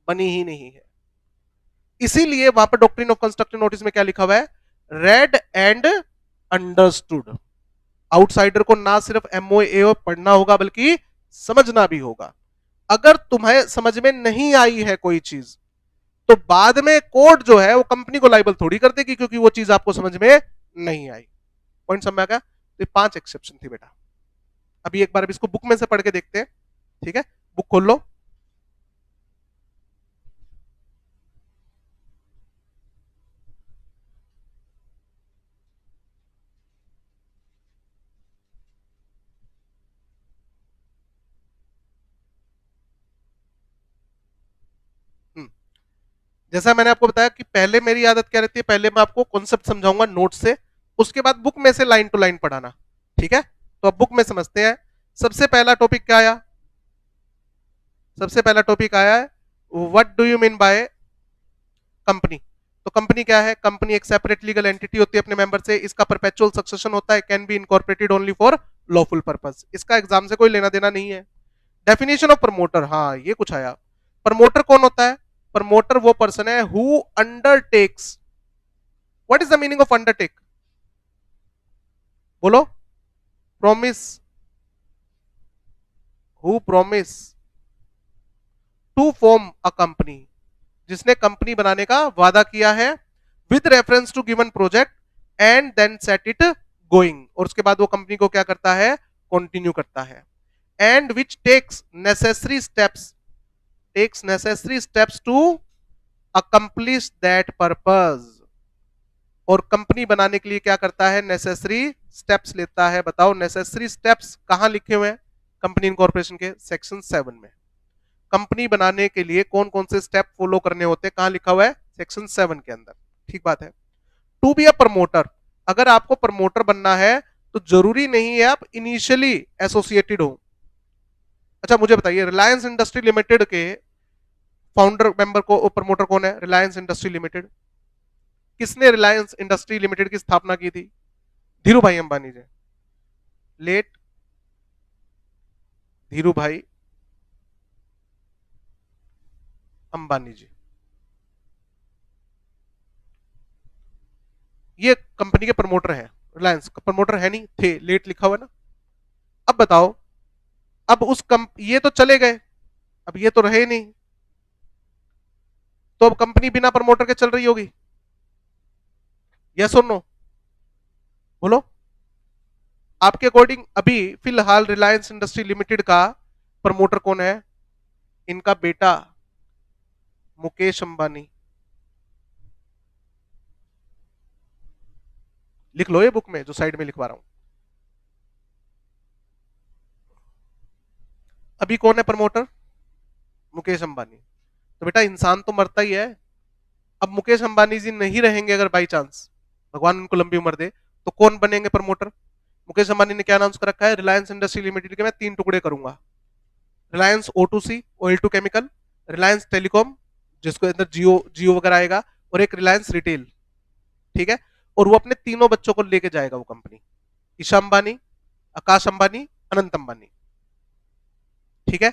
Speaker 1: बनी ही नहीं है। इसीलिए वहां पर डॉक्ट्रिन ऑफ कंस्ट्रक्टिव नोटिस में क्या लिखा हुआ है, रेड एंड अंडरस्टूड। आउटसाइडर को ना सिर्फ एमओए पढ़ना होगा बल्कि समझना भी होगा। अगर तुम्हें समझ में नहीं आई है कोई चीज तो बाद में कोर्ट जो है वो कंपनी को लाइबल थोड़ी कर देगी क्योंकि वो चीज आपको समझ में नहीं आई। पॉइंट समझ में आ गया? तो 5 एक्सेप्शन थी बेटा। अभी एक बार इसको बुक में से पढ़ के देखते हैं, ठीक है? बुक खोल लो। जैसा मैंने आपको बताया कि पहले मेरी आदत क्या रहती है, पहले मैं आपको कॉन्सेप्ट समझाऊंगा नोट से, उसके बाद बुक में से लाइन टू लाइन पढ़ाना, ठीक है? तो अब बुक में समझते हैं। सबसे पहला टॉपिक क्या आया? सबसे पहला टॉपिक आया है what do you mean by company. तो कंपनी क्या है? कंपनी एक सेपरेट लीगल एंटिटी होती है अपने मेंबर से, इसका परपेचुअल सक्सेशन होता है, can be incorporated only for lawful purpose. इसका एग्जाम से कोई लेना देना नहीं है। डेफिनेशन ऑफ प्रमोटर, हाँ ये कुछ आया। प्रमोटर कौन होता है? प्रमोटर वो पर्सन है who undertakes. What is the meaning of undertake? बोलो। Promise. Who promise to form a company, जिसने कंपनी बनाने का वादा किया है with reference to given project and then set it going, और उसके बाद वो कंपनी को क्या करता है? कंटिन्यू करता है। And which takes necessary steps to accomplish that purpose, और कंपनी बनाने के लिए क्या करता है? नेसेसरी स्टेप्स लेता है। बताओ नेसेसरी स्टेप्स कहां लिखे हुए हैं कंपनी इनकॉर्पोरेशन के? सेक्शन 7 में। कंपनी बनाने के लिए कौन कौन से स्टेप फॉलो करने होते हैं, कहां लिखा हुआ है? सेक्शन 7 के अंदर, ठीक बात है। टू बी अ प्रमोटर, अगर आपको प्रमोटर बनना है तो जरूरी नहीं है आप इनिशियली एसोसिएटेड हो। अच्छा मुझे बताइए, रिलायंस इंडस्ट्री लिमिटेड के फाउंडर मेंबर को प्रमोटर कौन है? Reliance industry limited. किसने रिलायंस इंडस्ट्री लिमिटेड की स्थापना की थी? धीरू भाई अंबानी जी, लेट धीरू भाई अंबानी जी। ये कंपनी के प्रमोटर हैं। रिलायंस का प्रमोटर है नहीं थे, लेट लिखा हुआ ना। अब बताओ, अब ये तो चले गए, अब ये तो रहे नहीं, तो अब कंपनी बिना प्रमोटर के चल रही होगी? यस और नो? बोलो। आपके अकॉर्डिंग अभी फिलहाल रिलायंस इंडस्ट्री लिमिटेड का प्रमोटर कौन है? इनका बेटा मुकेश अंबानी। लिख लो ये बुक में जो साइड में लिखवा रहा हूं। अभी कौन है प्रमोटर? मुकेश अंबानी। तो बेटा इंसान तो मरता ही है। अब मुकेश अंबानी जी नहीं रहेंगे, अगर बाई चांस भगवान उनको लंबी उम्र दे, तो कौन बनेंगे प्रमोटर? मुकेश अंबानी ने क्या अनाउंस कर रखा है? रिलायंस इंडस्ट्री लिमिटेड के मैं 3 टुकड़े करूंगा। Reliance O2C, oil to chemical, Reliance telecom जिसको अंदर जियो जियो वगैरह आएगा, और एक रिलायंस रिटेल, ठीक है? और वो अपने तीनों बच्चों को लेके जाएगा वो कंपनी, ईशा अंबानी, आकाश अंबानी, अनंत अंबानी, ठीक है?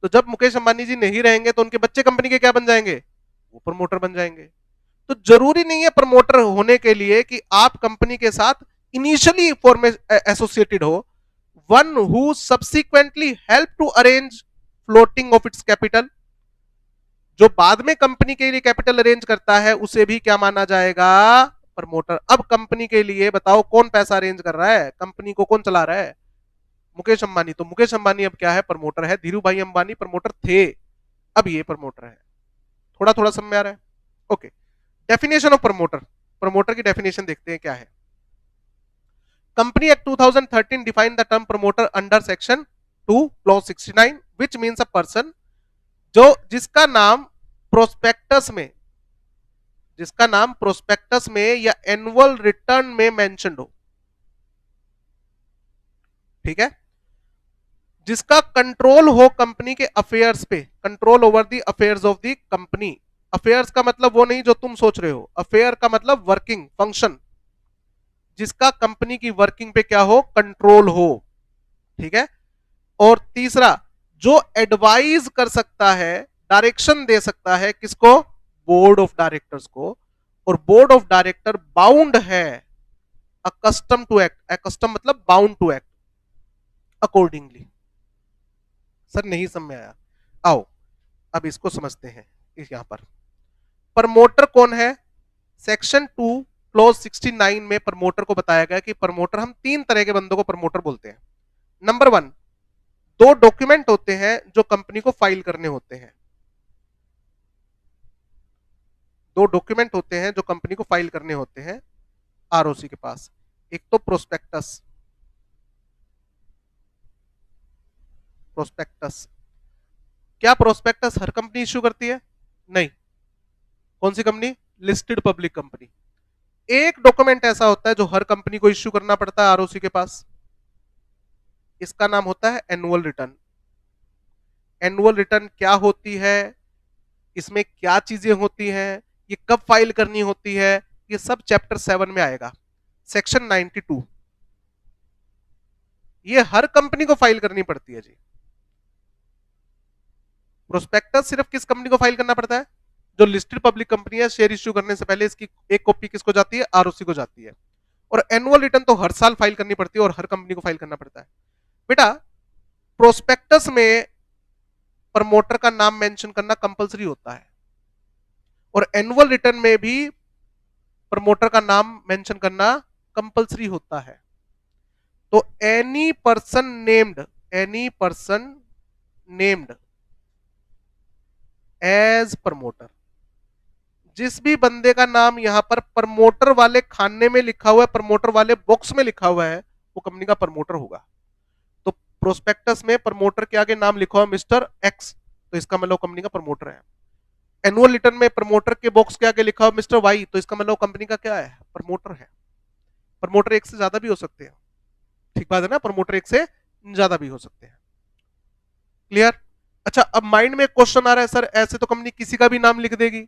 Speaker 1: तो जब मुकेश अंबानी जी नहीं रहेंगे तो उनके बच्चे कंपनी के क्या बन जाएंगे? वो प्रमोटर बन जाएंगे। तो जरूरी नहीं है प्रमोटर होने के लिए कि आप कंपनी के साथ इनिशियली एसोसिएटेड हो। One who subsequently help to arrange floating of its capital, जो बाद में कंपनी के लिए कैपिटल अरेंज करता है उसे भी क्या माना जाएगा? प्रमोटर। अब कंपनी के लिए बताओ कौन पैसा अरेंज कर रहा है? कंपनी को कौन चला रहा है? मुकेश अंबानी। तो मुकेश अंबानी अब क्या है? प्रमोटर है। धीरू भाई अंबानी प्रमोटर थे, अब ये प्रमोटर है। थोड़ा थोड़ा समझ में आ रहा है? Okay. Definition of promoter, promoter की डेफिनेशन देखते हैं क्या है। Company act 2013 define the term promoter under section 2 clause 69 which means a person जो जिसका नाम प्रोस्पेक्टस में या एनुअल रिटर्न में मेंशन्ड हो, ठीक है? जिसका कंट्रोल हो कंपनी के अफेयर्स पे, control over the affairs of the company. Affairs का मतलब वो नहीं जो तुम सोच रहे हो, अफेयर का मतलब वर्किंग, फंक्शन, जिसका कंपनी की वर्किंग पे क्या हो, कंट्रोल हो, ठीक है। और तीसरा, जो एडवाइज कर सकता है, डायरेक्शन दे सकता है, किसको, बोर्ड ऑफ डायरेक्टर्स को, और बोर्ड ऑफ डायरेक्टर बाउंड है अकस्टम टू एक्ट, अकस्टम मतलब bound to act accordingly. Sir नहीं समझ में आया, आओ अब इसको समझते हैं। इस यहां पर प्रमोटर कौन है, सेक्शन 2 क्लोज 69 में प्रमोटर को बताया गया कि प्रमोटर, हम तीन तरह के बंदों को प्रमोटर बोलते हैं। नंबर 1, दो डॉक्यूमेंट होते हैं जो कंपनी को फाइल करने होते हैं, दो डॉक्यूमेंट होते हैं जो कंपनी को फाइल करने होते हैं आरओसी के पास। एक तो प्रोस्पेक्टस, प्रोस्पेक्टस, क्या प्रोस्पेक्टस हर कंपनी इश्यू करती है, नहीं। कौन सी कंपनी, लिस्टेड पब्लिक कंपनी। एक डॉक्यूमेंट ऐसा होता है जो हर कंपनी को इश्यू करना पड़ता है आरओसी के पास, इसका नाम होता है एनुअल रिटर्न। एनुअल रिटर्न क्या होती है, इसमें क्या चीजें होती हैं, ये कब फाइल करनी होती है, ये सब चैप्टर 7 में आएगा, सेक्शन 92। ये हर कंपनी को फाइल करनी पड़ती है जी। प्रोस्पेक्टस सिर्फ किस कंपनी को फाइल करना पड़ता है, जो लिस्टेड पब्लिक कंपनी है, शेयर इश्यू करने से पहले इसकी एक कॉपी किसको जाती है, आरओसी को जाती है। और एनुअल रिटर्न तो हर साल फाइल करनी पड़ती है और हर कंपनी को फाइल करना पड़ता है। बेटा प्रोस्पेक्टस में प्रमोटर का नाम मेंशन करना कंपलसरी होता है, और एनुअल रिटर्न में भी प्रमोटर का नाम मेंशन करना कंपलसरी होता है। तो any person named as promoter, जिस भी बंदे का नाम यहां पर प्रमोटर वाले खाने में लिखा हुआ है, प्रमोटर वाले बॉक्स में लिखा हुआ है, वो कंपनी का प्रमोटर होगा। तो प्रोस्पेक्टस में प्रमोटर के आगे नाम लिखा हुआ मिस्टर एक्स, तो इसका मतलब कंपनी का प्रमोटर है। एनुअल रिटर्न में प्रमोटर के बॉक्स के आगे लिखा हुआ मिस्टर वाई, तो इसका मतलब कंपनी का क्या है, प्रमोटर है। प्रमोटर एक से ज्यादा भी हो सकते हैं, ठीक बात है ना, प्रमोटर एक से ज्यादा भी हो सकते हैं। क्लियर। अच्छा अब माइंड में क्वेश्चन आ रहा है, सर ऐसे तो कंपनी किसी का भी नाम लिख देगी,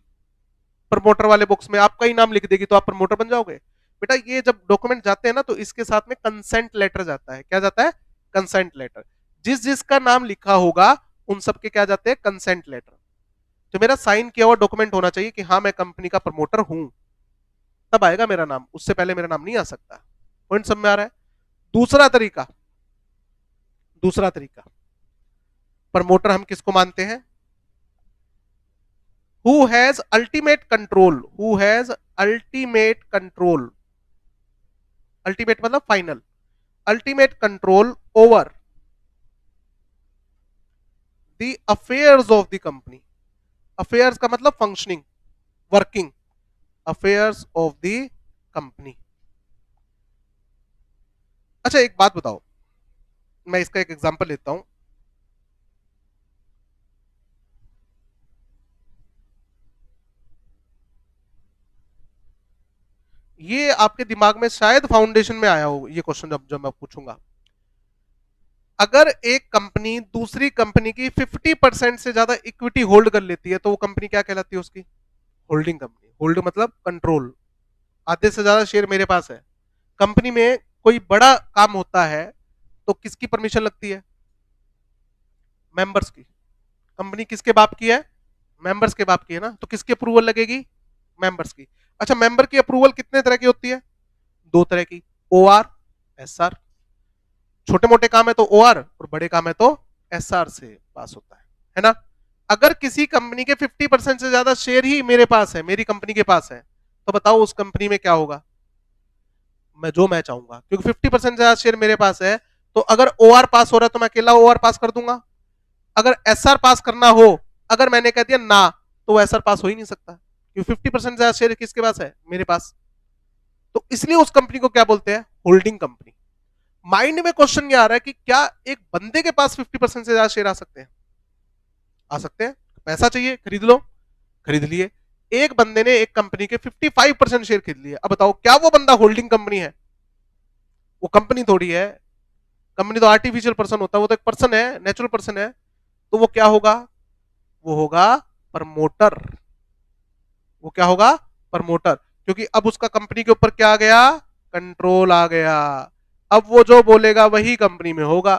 Speaker 1: प्रमोटर वाले बॉक्स में आपका ही नाम लिख देगी, तो आप प्रमोटर बन जाओगे। बेटा ये जब डॉक्यूमेंट जाते हैं ना, तो इसके साथ में कंसेंट लेटर जाता है, क्या जाता है, कंसेंट लेटर। जिस जिसका नाम लिखा होगा उन सबके क्या जाते हैं, कंसेंट लेटर। तो मेरा साइन किया हुआ डॉक्यूमेंट होना चाहिए कि हाँ मैं कंपनी का प्रमोटर हूं, तब आएगा मेरा नाम, उससे पहले मेरा नाम नहीं आ सकता। पॉइंट समझ में आ रहा है। दूसरा तरीका, दूसरा तरीका, प्रमोटर हम किसको मानते हैं, who has ultimate control, who has ultimate control, ultimate मतलब final, ultimate control over the affairs of the company. Affairs का मतलब functioning, working, affairs of the company. अच्छा एक बात बताओ, मैं इसका एक एग्जांपल लेता हूं। ये आपके दिमाग में शायद फाउंडेशन में आया हो ये क्वेश्चन, जब जब मैं पूछूंगा। अगर एक कंपनी दूसरी कंपनी की 50% से ज्यादा इक्विटी होल्ड कर लेती है, तो वो कंपनी क्या कहलाती है, उसकी होल्डिंग कंपनी। होल्ड मतलब कंट्रोल, आधे से ज्यादा शेयर मेरे पास है। कंपनी में कोई बड़ा काम होता है तो किसकी परमिशन लगती है, मेंबर्स की। कंपनी किसके बाप की है, मेंबर्स के बाप की है ना, तो किसकी अप्रूवल लगेगी, मेंबर्स की। अच्छा मेंबर की अप्रूवल कितने तरह की होती है, दो तरह की, ओआर, एसआर। छोटे मोटे काम है तो ओआर, और बड़े काम है तो एसआर से पास होता है ना। अगर किसी कंपनी के 50% से ज्यादा शेयर ही मेरे पास है, मेरी कंपनी के पास है, तो बताओ उस कंपनी में क्या होगा, मैं चाहूंगा, क्योंकि 50% से ज्यादा शेयर मेरे पास है, तो अगर ओआर पास हो रहा है तो मैं अकेला ओआर पास कर दूंगा। अगर एसआर पास करना हो, अगर मैंने कह दिया ना, तो एसआर पास हो ही नहीं सकता, क्योंकि 50% ज्यादा शेयर किसके पास है, मेरे पास। तो इसलिए उस कंपनी को क्या बोलते हैं, होल्डिंग कंपनी। माइंड में क्वेश्चन ये आ रहा है कि क्या एक बंदे के पास 50% से ज्यादा शेयर आ सकते हैं, आ सकते हैं। पैसा चाहिए, खरीद लो, खरीद लिए। एक बंदे ने एक कंपनी के 55% शेयर खरीद लिए, अब बताओ क्या वो बंदा होल्डिंग कंपनी है, वो कंपनी थोड़ी है। कंपनी तो आर्टिफिशियल पर्सन होता है, वो तो एक पर्सन है, नेचुरल पर्सन है। तो वो क्या होगा, वो होगा प्रमोटर। वो क्या होगा? प्रमोटर, क्योंकि अब उसका कंपनी के ऊपर क्या आ गया? कंट्रोल आ गया। अब वो जो बोलेगा वही कंपनी में होगा।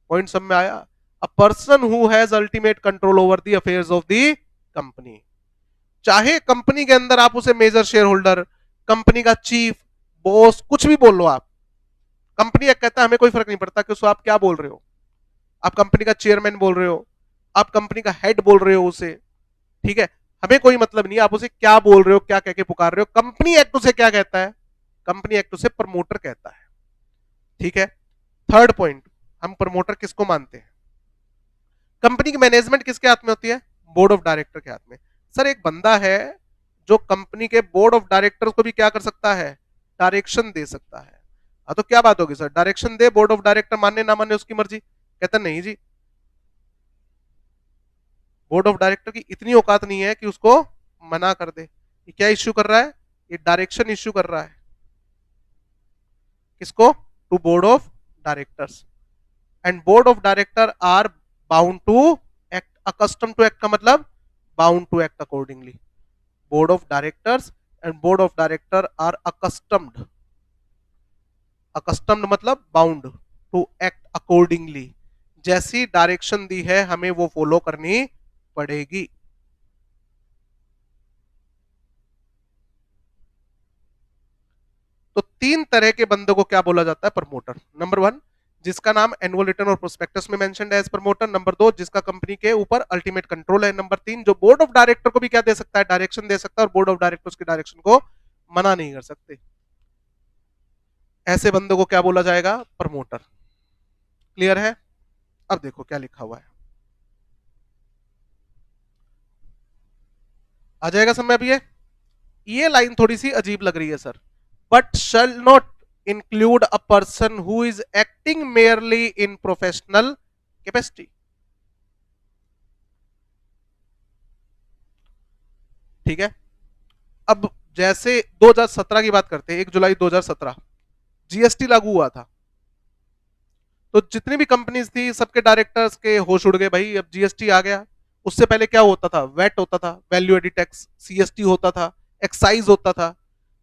Speaker 1: पॉइंट सब में आया? A person who has ultimate control over the affairs of the company. चाहे कंपनी के अंदर आप उसे मेजर शेयर होल्डर, कंपनी का चीफ, बॉस, कुछ भी बोल लो आप, कंपनी एक कहता है हमें कोई फर्क नहीं पड़ता कि उसको आप क्या बोल रहे हो। आप कंपनी का चेयरमैन बोल रहे हो, आप कंपनी का हेड बोल रहे हो उसे, ठीक है, हमें कोई मतलब नहीं आप उसे क्या बोल रहे हो, क्या कह के पुकार रहे हो। कंपनी एक्ट उसे क्या कहता है? कंपनी एक्ट उसे प्रमोटर कहता है। ठीक है। थर्ड पॉइंट, हम प्रमोटर किसको मानते हैं? कंपनी की मैनेजमेंट किसके हाथ में होती है? बोर्ड ऑफ डायरेक्टर के हाथ में। सर एक बंदा है जो कंपनी के बोर्ड ऑफ डायरेक्टर को भी क्या कर सकता है? डायरेक्शन दे सकता है। हाँ तो क्या बात होगी sir, direction they, board of director मानने ना मानने उसकी मर्जी। कहता नहीं जी, बोर्ड ऑफ डायरेक्टर की इतनी औकात नहीं है कि उसको मना कर दे। ये क्या इश्यू कर रहा है? ये डायरेक्शन इश्यू कर रहा है। किसको? To board of directors. And board of director are bound to act, accustom to act का मतलब bound to act accordingly. Board of directors and board of director are accustomed, accustomed मतलब बाउंड टू एक्ट अकॉर्डिंगली। जैसी डायरेक्शन दी है हमें वो फॉलो करनी पड़ेगी। तो तीन तरह के बंदों को क्या बोला जाता है? प्रमोटर। नंबर वन, जिसका नाम एनुअल रिटर्न और प्रोस्पेक्टस में मेंशन्ड है एज प्रमोटर। नंबर दो, जिसका कंपनी के ऊपर अल्टीमेट कंट्रोल है। नंबर तीन, जो बोर्ड ऑफ डायरेक्टर को भी क्या दे सकता है? डायरेक्शन दे सकता है, और बोर्ड ऑफ डायरेक्टर उसकी डायरेक्शन को मना नहीं कर सकते। ऐसे बंदों को क्या बोला जाएगा? प्रमोटर। क्लियर है? अब देखो क्या लिखा हुआ है, आ जाएगा समझ। अब ये लाइन थोड़ी सी अजीब लग रही है sir. But shall not include a person who is acting merely in professional capacity. ठीक है। अब जैसे 2017 की बात करते हैं, 1 जुलाई 2017 जीएसटी लागू हुआ था, तो जितनी भी कंपनीज थी सबके डायरेक्टर्स के होश उड़ गए भाई, अब जीएसटी आ गया। उससे पहले क्या होता था? वैट होता था, वैल्यू एडिड टैक्स, सीएसटी होता था, एक्साइज होता था।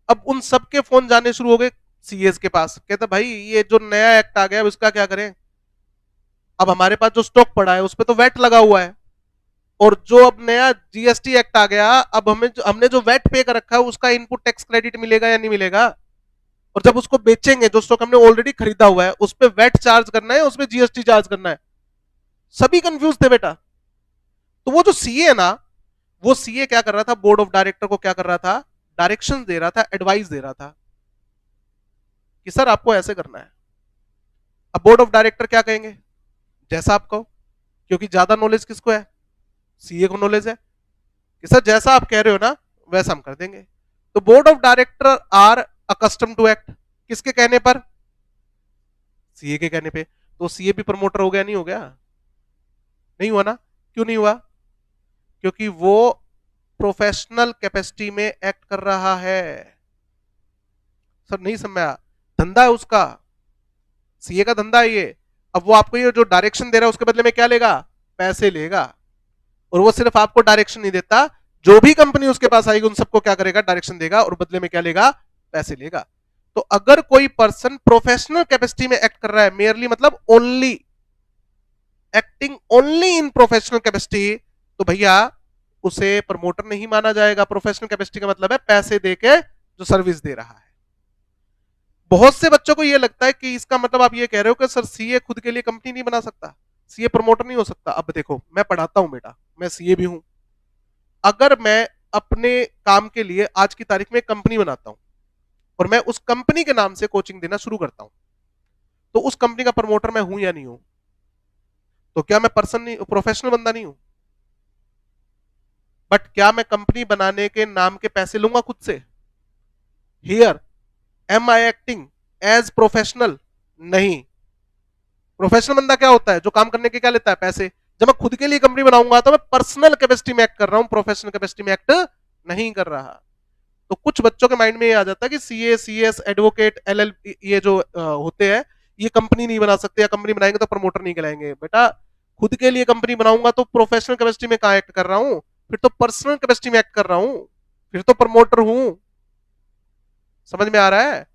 Speaker 1: अब उन सबके फोन जाने शुरू हो गए सीएस के पास, कहते भाई ये जो नया एक्ट आ गया है उसका क्या करें? अब हमारे पास जो स्टॉक पड़ा है उस पर तो वैट लगा हुआ है, और जो अब नया जीएसटी एक्ट आ गया, अब हमने जो वैट पे कर रखा है उसका इनपुट टैक्स क्रेडिट मिलेगा या नहीं मिलेगा? और जब उसको बेचेंगे, जो स्टॉक हमने ऑलरेडी खरीदा हुआ है उस पर वैट चार्ज करना है, उस पर जीएसटी चार्ज करना है। सभी कंफ्यूज थे बेटा। तो वो जो सीए है ना, वो सीए क्या कर रहा था? बोर्ड ऑफ डायरेक्टर को क्या कर रहा था? डायरेक्शन दे रहा था, एडवाइस दे रहा था कि सर आपको ऐसे करना है। अब बोर्ड ऑफ डायरेक्टर क्या कहेंगे? जैसा आप कहो, क्योंकि ज्यादा नॉलेज किसको है? सीए को नॉलेज है कि सर जैसा आप कह रहे हो ना वैसा हम कर देंगे। तो board of director are accustom to act, किसके कहने पर? सीए के कहने पे। तो सीए भी प्रमोटर हो गया, नहीं हो गया? नहीं हुआ ना? क्यों नहीं हुआ? क्योंकि वो प्रोफेशनल कैपेसिटी में एक्ट कर रहा है। सर नहीं समझा, धंधा है उसका, सीए का धंधा है ये। अब वो आपको ये जो डायरेक्शन दे रहा है उसके बदले में क्या लेगा? पैसे लेगा। और वो सिर्फ आपको डायरेक्शन नहीं देता, जो भी कंपनी उसके पास आएगी उन सबको क्या करेगा? डायरेक्शन देगा, और बदले में क्या लेगा? पैसे लेगा। तो अगर कोई पर्सन प्रोफेशनल कैपेसिटी में एक्ट कर रहा है, मेयरली मतलब only, acting only in professional capacity, तो भैया उसे प्रमोटर नहीं माना जाएगा। प्रोफेशनल कैपेसिटी का मतलब है पैसे देके जो सर्विस दे रहा है। बहुत से बच्चों को यह लगता है कि इसका मतलब आप ये कह रहे हो कि सर सीए खुद के लिए कंपनी नहीं बना सकता, सीए प्रमोटर नहीं हो सकता। अब देखो मैं पढ़ाता हूं बेटा, मैं सीए भी हूं। अगर मैं अपने काम के लिए आज की तारीख में कंपनी बनाता हूं और मैं उस कंपनी के नाम से कोचिंग देना शुरू करता हूं, तो उस कंपनी का प्रमोटर मैं हूं या नहीं हूं? तो क्या मैं पर्सन नहीं, प्रोफेशनल बंदा नहीं हूं? बट क्या मैं कंपनी बनाने के नाम के पैसे लूंगा खुद से? Here am I acting as professional? नहीं। प्रोफेशनल बंदा क्या होता है? जो काम करने के क्या लेता है? पैसे। जब मैं खुद के लिए कंपनी बनाऊंगा तो मैं पर्सनल कैपेसिटी में एक्ट कर रहा हूं, प्रोफेशनल कैपेसिटी में एक्ट नहीं कर रहा। तो कुछ बच्चों के माइंड में ये आ जाता है कि सीए, सीएस, एडवोकेट, एलएल, ये जो होते हैं ये कंपनी नहीं बना सकते, या कंपनी बनाएंगे तो प्रमोटर नहीं कहलाएंगे। बेटा खुद के लिए कंपनी बनाऊंगा तो प्रोफेशनल कैपेसिटी में कहां एक्ट कर रहा हूं? फिर तो पर्सनल कैपेसिटी में एक्ट कर रहा हूं, फिर तो प्रमोटर हूं। समझ में आ रहा है?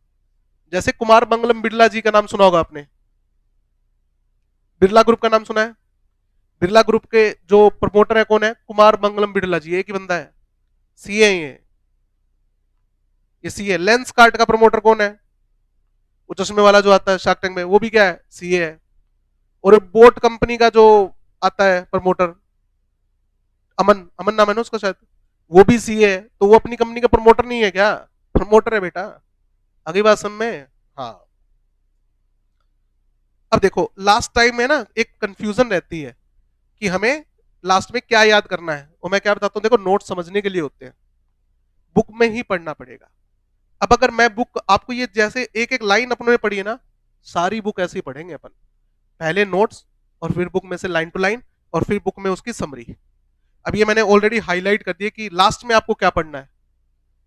Speaker 1: जैसे कुमार मंगलम बिरला जी का नाम सुना होगा आपने, बिरला ग्रुप का नाम सुना है? बिरला ग्रुप के जो प्रमोटर है कौन है? कुमार मंगलम बिरला जी, एक ही बंदा है, सीए ये सीए। लेंस कार्ट का प्रमोटर कौन है? वो चश्मे वाला जो आता है शार्क टैंक में, वो भी क्या है? सीए है। और बोट कंपनी का जो आता है प्रमोटर, अमन, अमन नाम है ना उसका शायद, वो भी सीए है। तो वो अपनी कंपनी का प्रमोटर नहीं है क्या? प्रमोटर है बेटा। अगली बात समझ में? हाँ। अब देखो लास्ट टाइम में ना एक कंफ्यूजन रहती है कि हमें लास्ट में क्या याद करना है, और मैं क्या बताता हूँ, देखो नोट समझने के लिए होते हैं, बुक में ही पढ़ना पड़ेगा। अब अगर मैं बुक आपको ये जैसे एक एक लाइन अपने पढ़ी है ना, सारी बुक ऐसे ही पढ़ेंगे अपन, पहले नोट्स और फिर बुक में से लाइन टू लाइन और फिर बुक में उसकी समरी। अब ये मैंने ऑलरेडी हाईलाइट कर दिया कि लास्ट में आपको क्या पढ़ना है,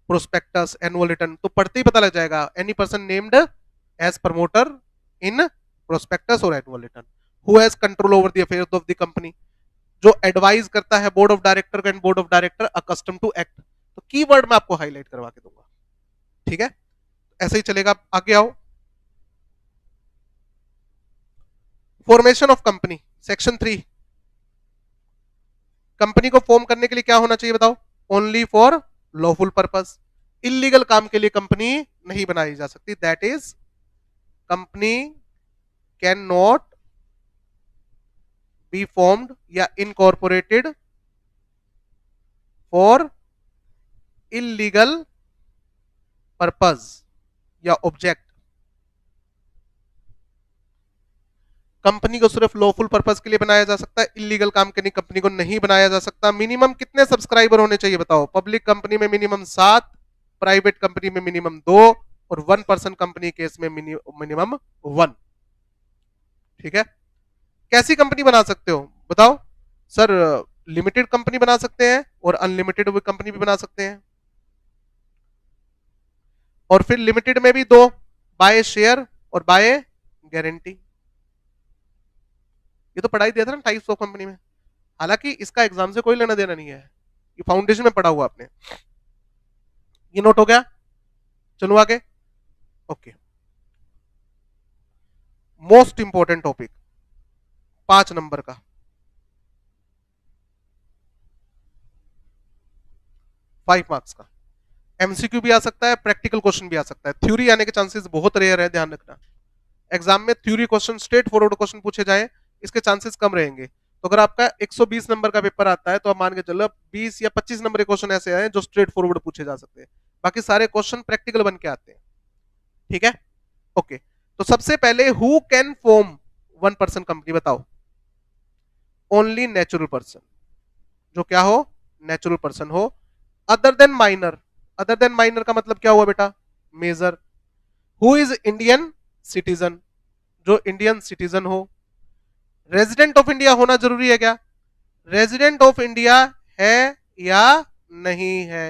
Speaker 1: प्रोस्पेक्टस, एनुअल रिटर्न, तो पढ़ते ही पता लग जाएगा। Any person named as promoter in prospectus और annual return, who has control over the affairs of the company, जो एडवाइज करता है board of director and board of director accustom to act. तो कीवर्ड मैं आपको हाईलाइट करवा के दूंगा, ठीक है? ऐसे ही चलेगा। आगे आओ, formation of company, section 3। Company को फॉर्म करने के लिए क्या होना चाहिए बताओ? Only for lawful purpose. Illegal काम के लिए कंपनी नहीं बनाई जा सकती, that is company can not be formed या इनकॉर्पोरेटेड फॉर इलीगल पर्पस या ऑब्जेक्ट। कंपनी को सिर्फ लॉफुल पर्पस के लिए बनाया जा सकता है, इलीगल काम के लिए कंपनी को नहीं बनाया जा सकता। मिनिमम कितने सब्सक्राइबर होने चाहिए बताओ? पब्लिक कंपनी में मिनिमम 7, प्राइवेट कंपनी में मिनिमम 2 और 1 पर्सन कंपनी केस में मिनिमम 1। ठीक है? कैसी कंपनी बना सकते हो बताओ? सर लिमिटेड कंपनी बना सकते हैं और अनलिमिटेड कंपनी भी बना सकते हैं। और फिर लिमिटेड में भी दो, बाय शेयर और बाय गारंटी। ये तो पढ़ाई दिया था ना टाइप्स ऑफ कंपनी में, हालांकि इसका एग्जाम से कोई लेना देना नहीं है, ये फाउंडेशन में पढ़ा हुआ आपने। ये नोट हो गया? चलो आगे। Okay, most important topic 5 number का, 5 मार्क्स का। एमसीक्यू भी आ सकता है, प्रैक्टिकल क्वेश्चन भी आ सकता है। थ्योरी आने के चांसेस बहुत रेयर है, ध्यान रखना। एग्जाम में theory question, straight forward question पूछे जाए, इसके चांसेस कम रहेंगे। तो अगर आपका 120 नंबर का पेपर आता है तो आप मान के चलो 20 या 25 नंबर के क्वेश्चन ऐसे आए जो स्ट्रेट फॉरवर्ड पूछे जा सकते हैं, बाकी सारे क्वेश्चन प्रैक्टिकल बन के आते हैं। ठीक है? ओके, तो सबसे पहले who can form 1 person company बताओ? ओनली नेचुरल पर्सन, जो क्या हो? नेचुरल पर्सन हो। Other than minor, other than minor का मतलब क्या हुआ बेटा? Major. Who is Indian citizen, जो इंडियन सिटीजन हो। रेजिडेंट ऑफ इंडिया होना जरूरी है क्या? रेजिडेंट ऑफ इंडिया है या नहीं है?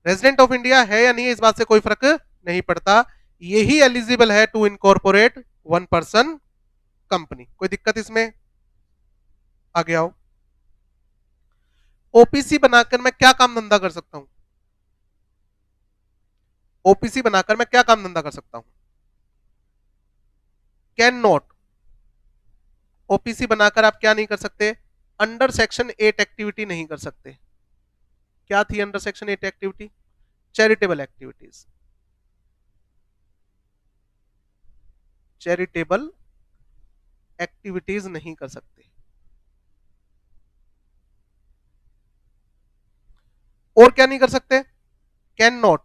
Speaker 1: रेजिडेंट ऑफ इंडिया है या नहीं है, इस बात से कोई फर्क नहीं पड़ता, यही एलिजिबल है टू इनकॉर्पोरेट 1 पर्सन कंपनी। कोई दिक्कत इसमें? आगे आओ। ओपीसी बनाकर मैं क्या काम धंधा कर सकता हूं? ओपीसी बनाकर मैं क्या काम धंधा कर सकता हूं? Can not. ओपीसी बनाकर आप क्या नहीं कर सकते? अंडर सेक्शन 8 एक्टिविटी नहीं कर सकते। क्या थी under section 8 activity? Charitable activities. Charitable activities नहीं कर सकते। और क्या नहीं कर सकते? Can not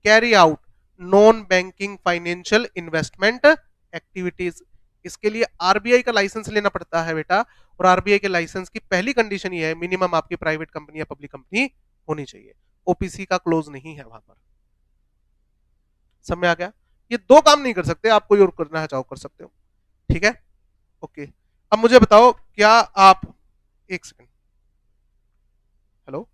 Speaker 1: carry out non banking financial investment activities. इसके लिए आरबीआई का लाइसेंस लेना पड़ता है बेटा, और आरबीआई के लाइसेंस की पहली कंडीशन ये है मिनिमम आपकी प्राइवेट कंपनी या पब्लिक कंपनी होनी चाहिए। ओपीसी का क्लोज नहीं है वहां पर। समझ में आ गया? ये 2 काम नहीं कर सकते, आप कोई और करना चाहो कर सकते हो। ठीक है? ओके, अब मुझे बताओ क्या आप, एक सेकंड, हेलो,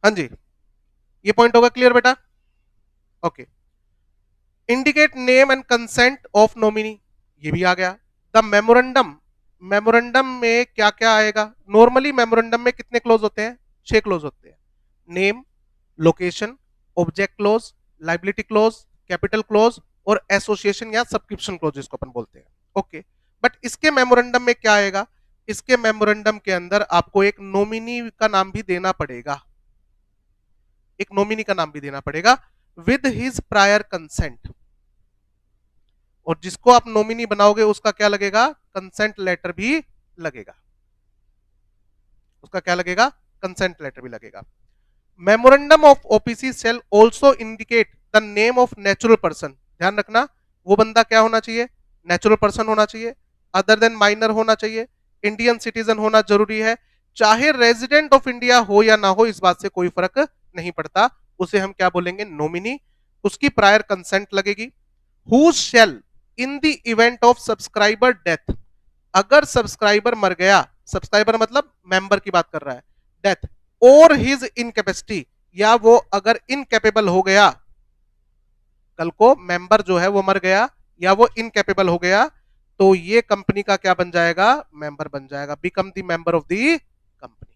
Speaker 1: हाँ जी, ये पॉइंट होगा क्लियर बेटा? Okay. Indicate name and consent of nominee, ये भी आ गया। द मेमोरेंडम, मेमोरेंडम में क्या क्या आएगा? नॉर्मली मेमोरेंडम में कितने क्लोज होते हैं? 6 क्लोज होते हैं। Name, location, object close, liability close, capital close और एसोसिएशन या सब्सक्रिप्शन क्लोज जिसको अपन बोलते हैं। ओके, बट इसके मेमोरेंडम में क्या आएगा? इसके मेमोरेंडम के अंदर आपको एक नॉमिनी का नाम भी देना पड़ेगा, एक नॉमिनी का नाम भी देना पड़ेगा विद हिज प्रायर कंसेंट। और जिसको आप नॉमिनी बनाओगे उसका क्या लगेगा? कंसेंट लेटर भी लगेगा, उसका क्या लगेगा? कंसेंट लेटर भी लगेगा। Memorandum of OPC shell also indicate the name of natural person, ध्यान रखना वो बंदा क्या होना चाहिए? नेचुरल पर्सन होना चाहिए, अदर देन माइनर होना चाहिए, इंडियन सिटीजन होना जरूरी है, चाहे रेजिडेंट ऑफ इंडिया हो या ना हो इस बात से कोई फर्क नहीं पड़ता, उसे हम क्या बोलेंगे? नॉमिनी। उसकी प्रायर कंसेंट लगेगी। Who shall in the event of subscriber death, अगर सब्सक्राइबर मर गया, सब्सक्राइबर मतलब मेंबर की बात कर रहा है, डेथ और हिज इनकैपेसिटी, या वो अगर इनकैपेबल हो गया, कल को मेंबर जो है वो मर गया या वो इनकैपेबल हो गया, तो ये कंपनी का क्या बन जाएगा? मेंबर बन जाएगा, become the member of the company.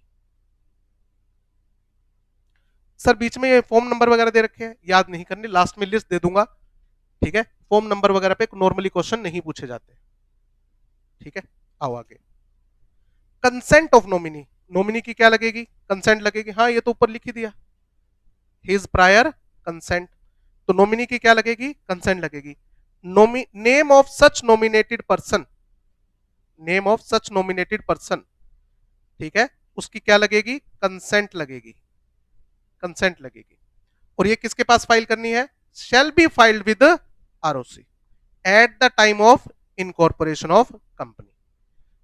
Speaker 1: Sir बीच में ये फॉर्म नंबर वगैरह दे रखे हैं, याद नहीं करनी, लास्ट में लिस्ट दे दूंगा, ठीक है? फॉर्म नंबर वगैरह पे नॉर्मली क्वेश्चन नहीं पूछे जाते, ठीक है? आओ आगे। कंसेंट ऑफ नॉमिनी, नॉमिनी की क्या लगेगी? कंसेंट लगेगी। हाँ ये तो ऊपर लिख ही दिया, हिज प्रायर कंसेंट, तो नॉमिनी की क्या लगेगी? कंसेंट लगेगी। Name of such nominated person, name of such nominated person, ठीक है, उसकी क्या लगेगी? कंसेंट लगेगी, कंसेंट लगेगी। और ये किसके पास फाइल करनी है? Shall be filed with ROC at the time of incorporation of company.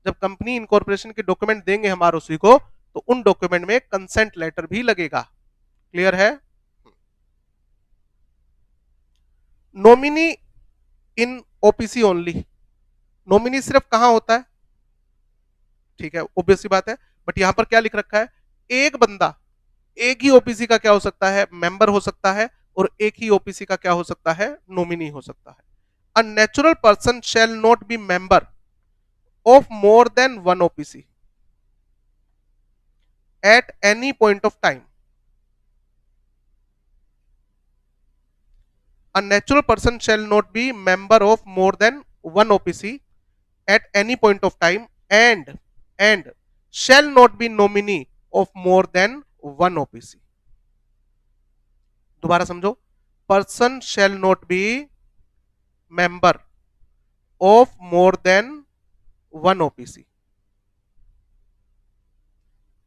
Speaker 1: जब कंपनी इनकॉर्पोरेशन के डॉक्यूमेंट देंगे हम आरओसी को, तो उन डॉक्यूमेंट में कंसेंट लेटर भी लगेगा। क्लियर है? नॉमिनी इन ओपीसी ओनली, नॉमिनी सिर्फ कहां होता है? ठीक है, ऑब्वियस सी बात है, बट यहां पर क्या लिख रखा है? एक बंदा, एक ही ओपीसी का क्या हो सकता है? मेंबर हो सकता है, और एक ही ओपीसी का क्या हो सकता है? नॉमिनी हो सकता है। अ natural person shall not be member of more than one OPC at any point of time. A natural person shall not be member of more than one OPC at any point of time, and shall not be nominee of more than one OPC। दोबारा समझो, person shall not be member of more than one OPC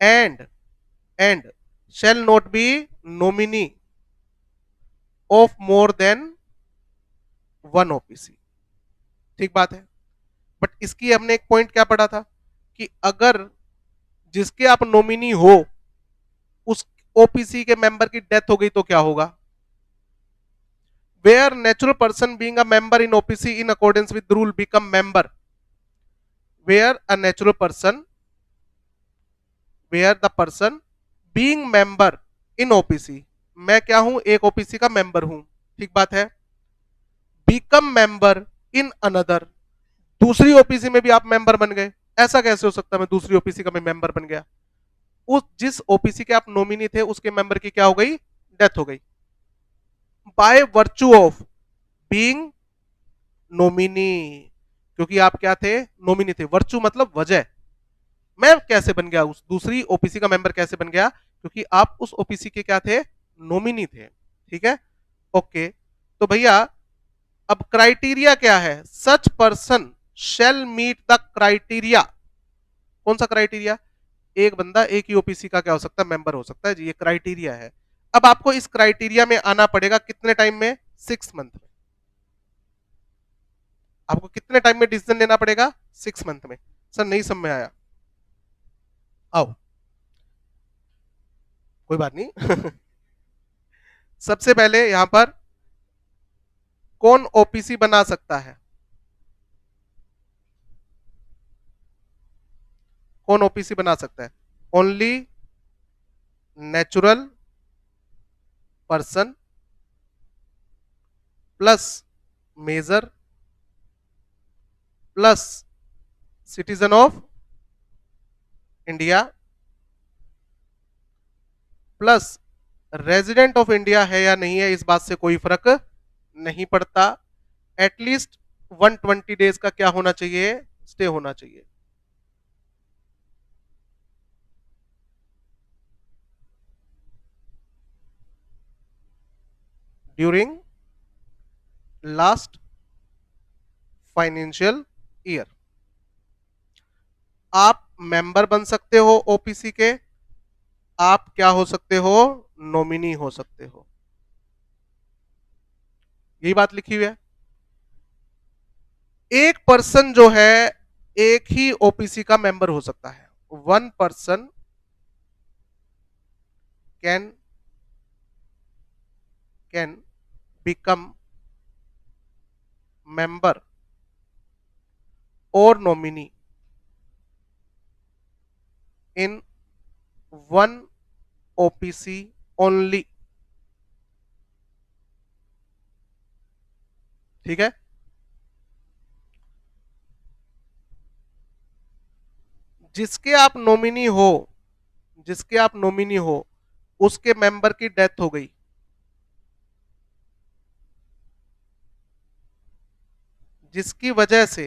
Speaker 1: and shall not be nominee of more than one OPC। ठीक बात है, बट इसकी हमने एक पॉइंट क्या पढ़ा था कि अगर जिसके आप नॉमिनी हो उस ओपीसी के मेंबर की डेथ हो गई तो क्या होगा? Where natural person being a member in OPC in accordance with rule become member, where a natural person, where the person being member in OPC, मैं क्या हूं? एक ओपीसी का मेंबर हूं, ठीक बात है? बिकम मेंबर इन अनदर, दूसरी ओपीसी में भी आप मेंबर बन गए, ऐसा कैसे हो सकता है? मैं दूसरी ओपीसी का मैं मेंबर बन गया, उस जिस ओपीसी के आप नॉमिनी थे उसके मेंबर की क्या हो गई? डेथ हो गई। By virtue of being nominee, क्योंकि आप क्या थे? नॉमिनी थे। वर्चू मतलब वजह, मैं कैसे बन गया उस दूसरी ओपीसी का मेंबर कैसे बन गया? क्योंकि आप उस ओपीसी के क्या थे? नॉमिनी थे, ठीक है? ओके, तो भैया अब क्राइटेरिया क्या है? Such person shall meet the criteria, कौन सा क्राइटेरिया? एक बंदा एक ही ओपीसी का क्या हो सकता है? मेंबर हो सकता है जी, ये क्राइटेरिया है। अब आपको इस क्राइटेरिया में आना पड़ेगा कितने टाइम में? 6 मंथ में। आपको कितने टाइम में डिसीजन लेना पड़ेगा? 6 मंथ में। सर नहीं समझ में आया, आओ कोई बात नहीं। सबसे पहले यहां पर कौन ओपीसी बना सकता है? कौन ओपीसी बना सकता है? Only natural person plus major plus citizen of India plus resident of India है या नहीं है, इस बात से कोई फर्क नहीं पड़ता। एटलीस्ट 120 डेज का क्या होना चाहिए, स्टे होना चाहिए। ड्यूरिंग लास्ट फाइनेंशियल ईयर आप मेंबर बन सकते हो ओपीसी के, आप क्या हो सकते हो, नॉमिनी हो सकते हो। यही बात लिखी हुई है। एक पर्सन जो है एक ही ओपीसी का मेंबर हो सकता है। One person can become member और nominee in one OPC only. ठीक है। जिसके आप नॉमिनी हो, जिसके आप नॉमिनी हो उसके मेंबर की डेथ हो गई, जिसकी वजह से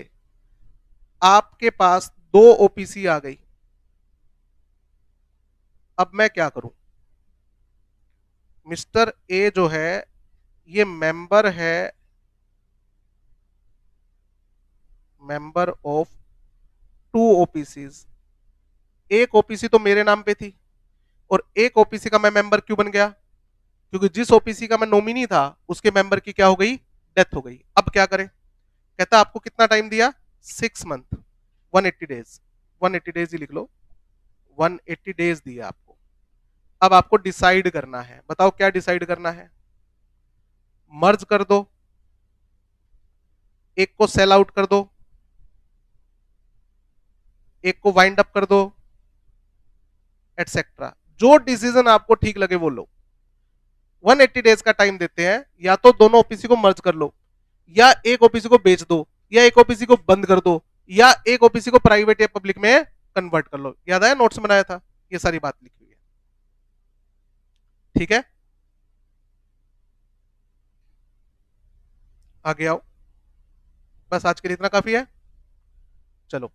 Speaker 1: आपके पास 2 ओपीसी आ गई। अब मैं क्या करूं, मिस्टर ए जो है ये मेंबर है, मेंबर ऑफ 2 ओपीसीज। एक ओपीसी तो मेरे नाम पे थी और एक ओपीसी का मैं मेंबर क्यों बन गया, क्योंकि जिस ओपीसी का मैं नॉमिनी था उसके मेंबर की क्या हो गई, डेथ हो गई। अब क्या करें, कहता आपको कितना टाइम दिया, 6 मंथ 180 डेज, 180 डेज ही लिख लो, 180 डेज दिया आपको। अब आपको डिसाइड करना है, बताओ क्या डिसाइड करना है। मर्ज कर दो, एक को सेल आउट कर दो, एक को वाइंड अप कर दो, एटसेट्रा। जो डिसीजन आपको ठीक लगे वो लो। 180 डेज का टाइम देते हैं, या तो दोनों ओपीसी को मर्ज कर लो, या एक ओपीसी को बेच दो, या एक ओपीसी को बंद कर दो, या एक ओपीसी को प्राइवेट या पब्लिक में कन्वर्ट कर लो। याद आया, नोट्स बनाया था, ये सारी बात लिखी हुई है। ठीक है, आगे आओ। बस आज के लिए इतना काफी है, चलो।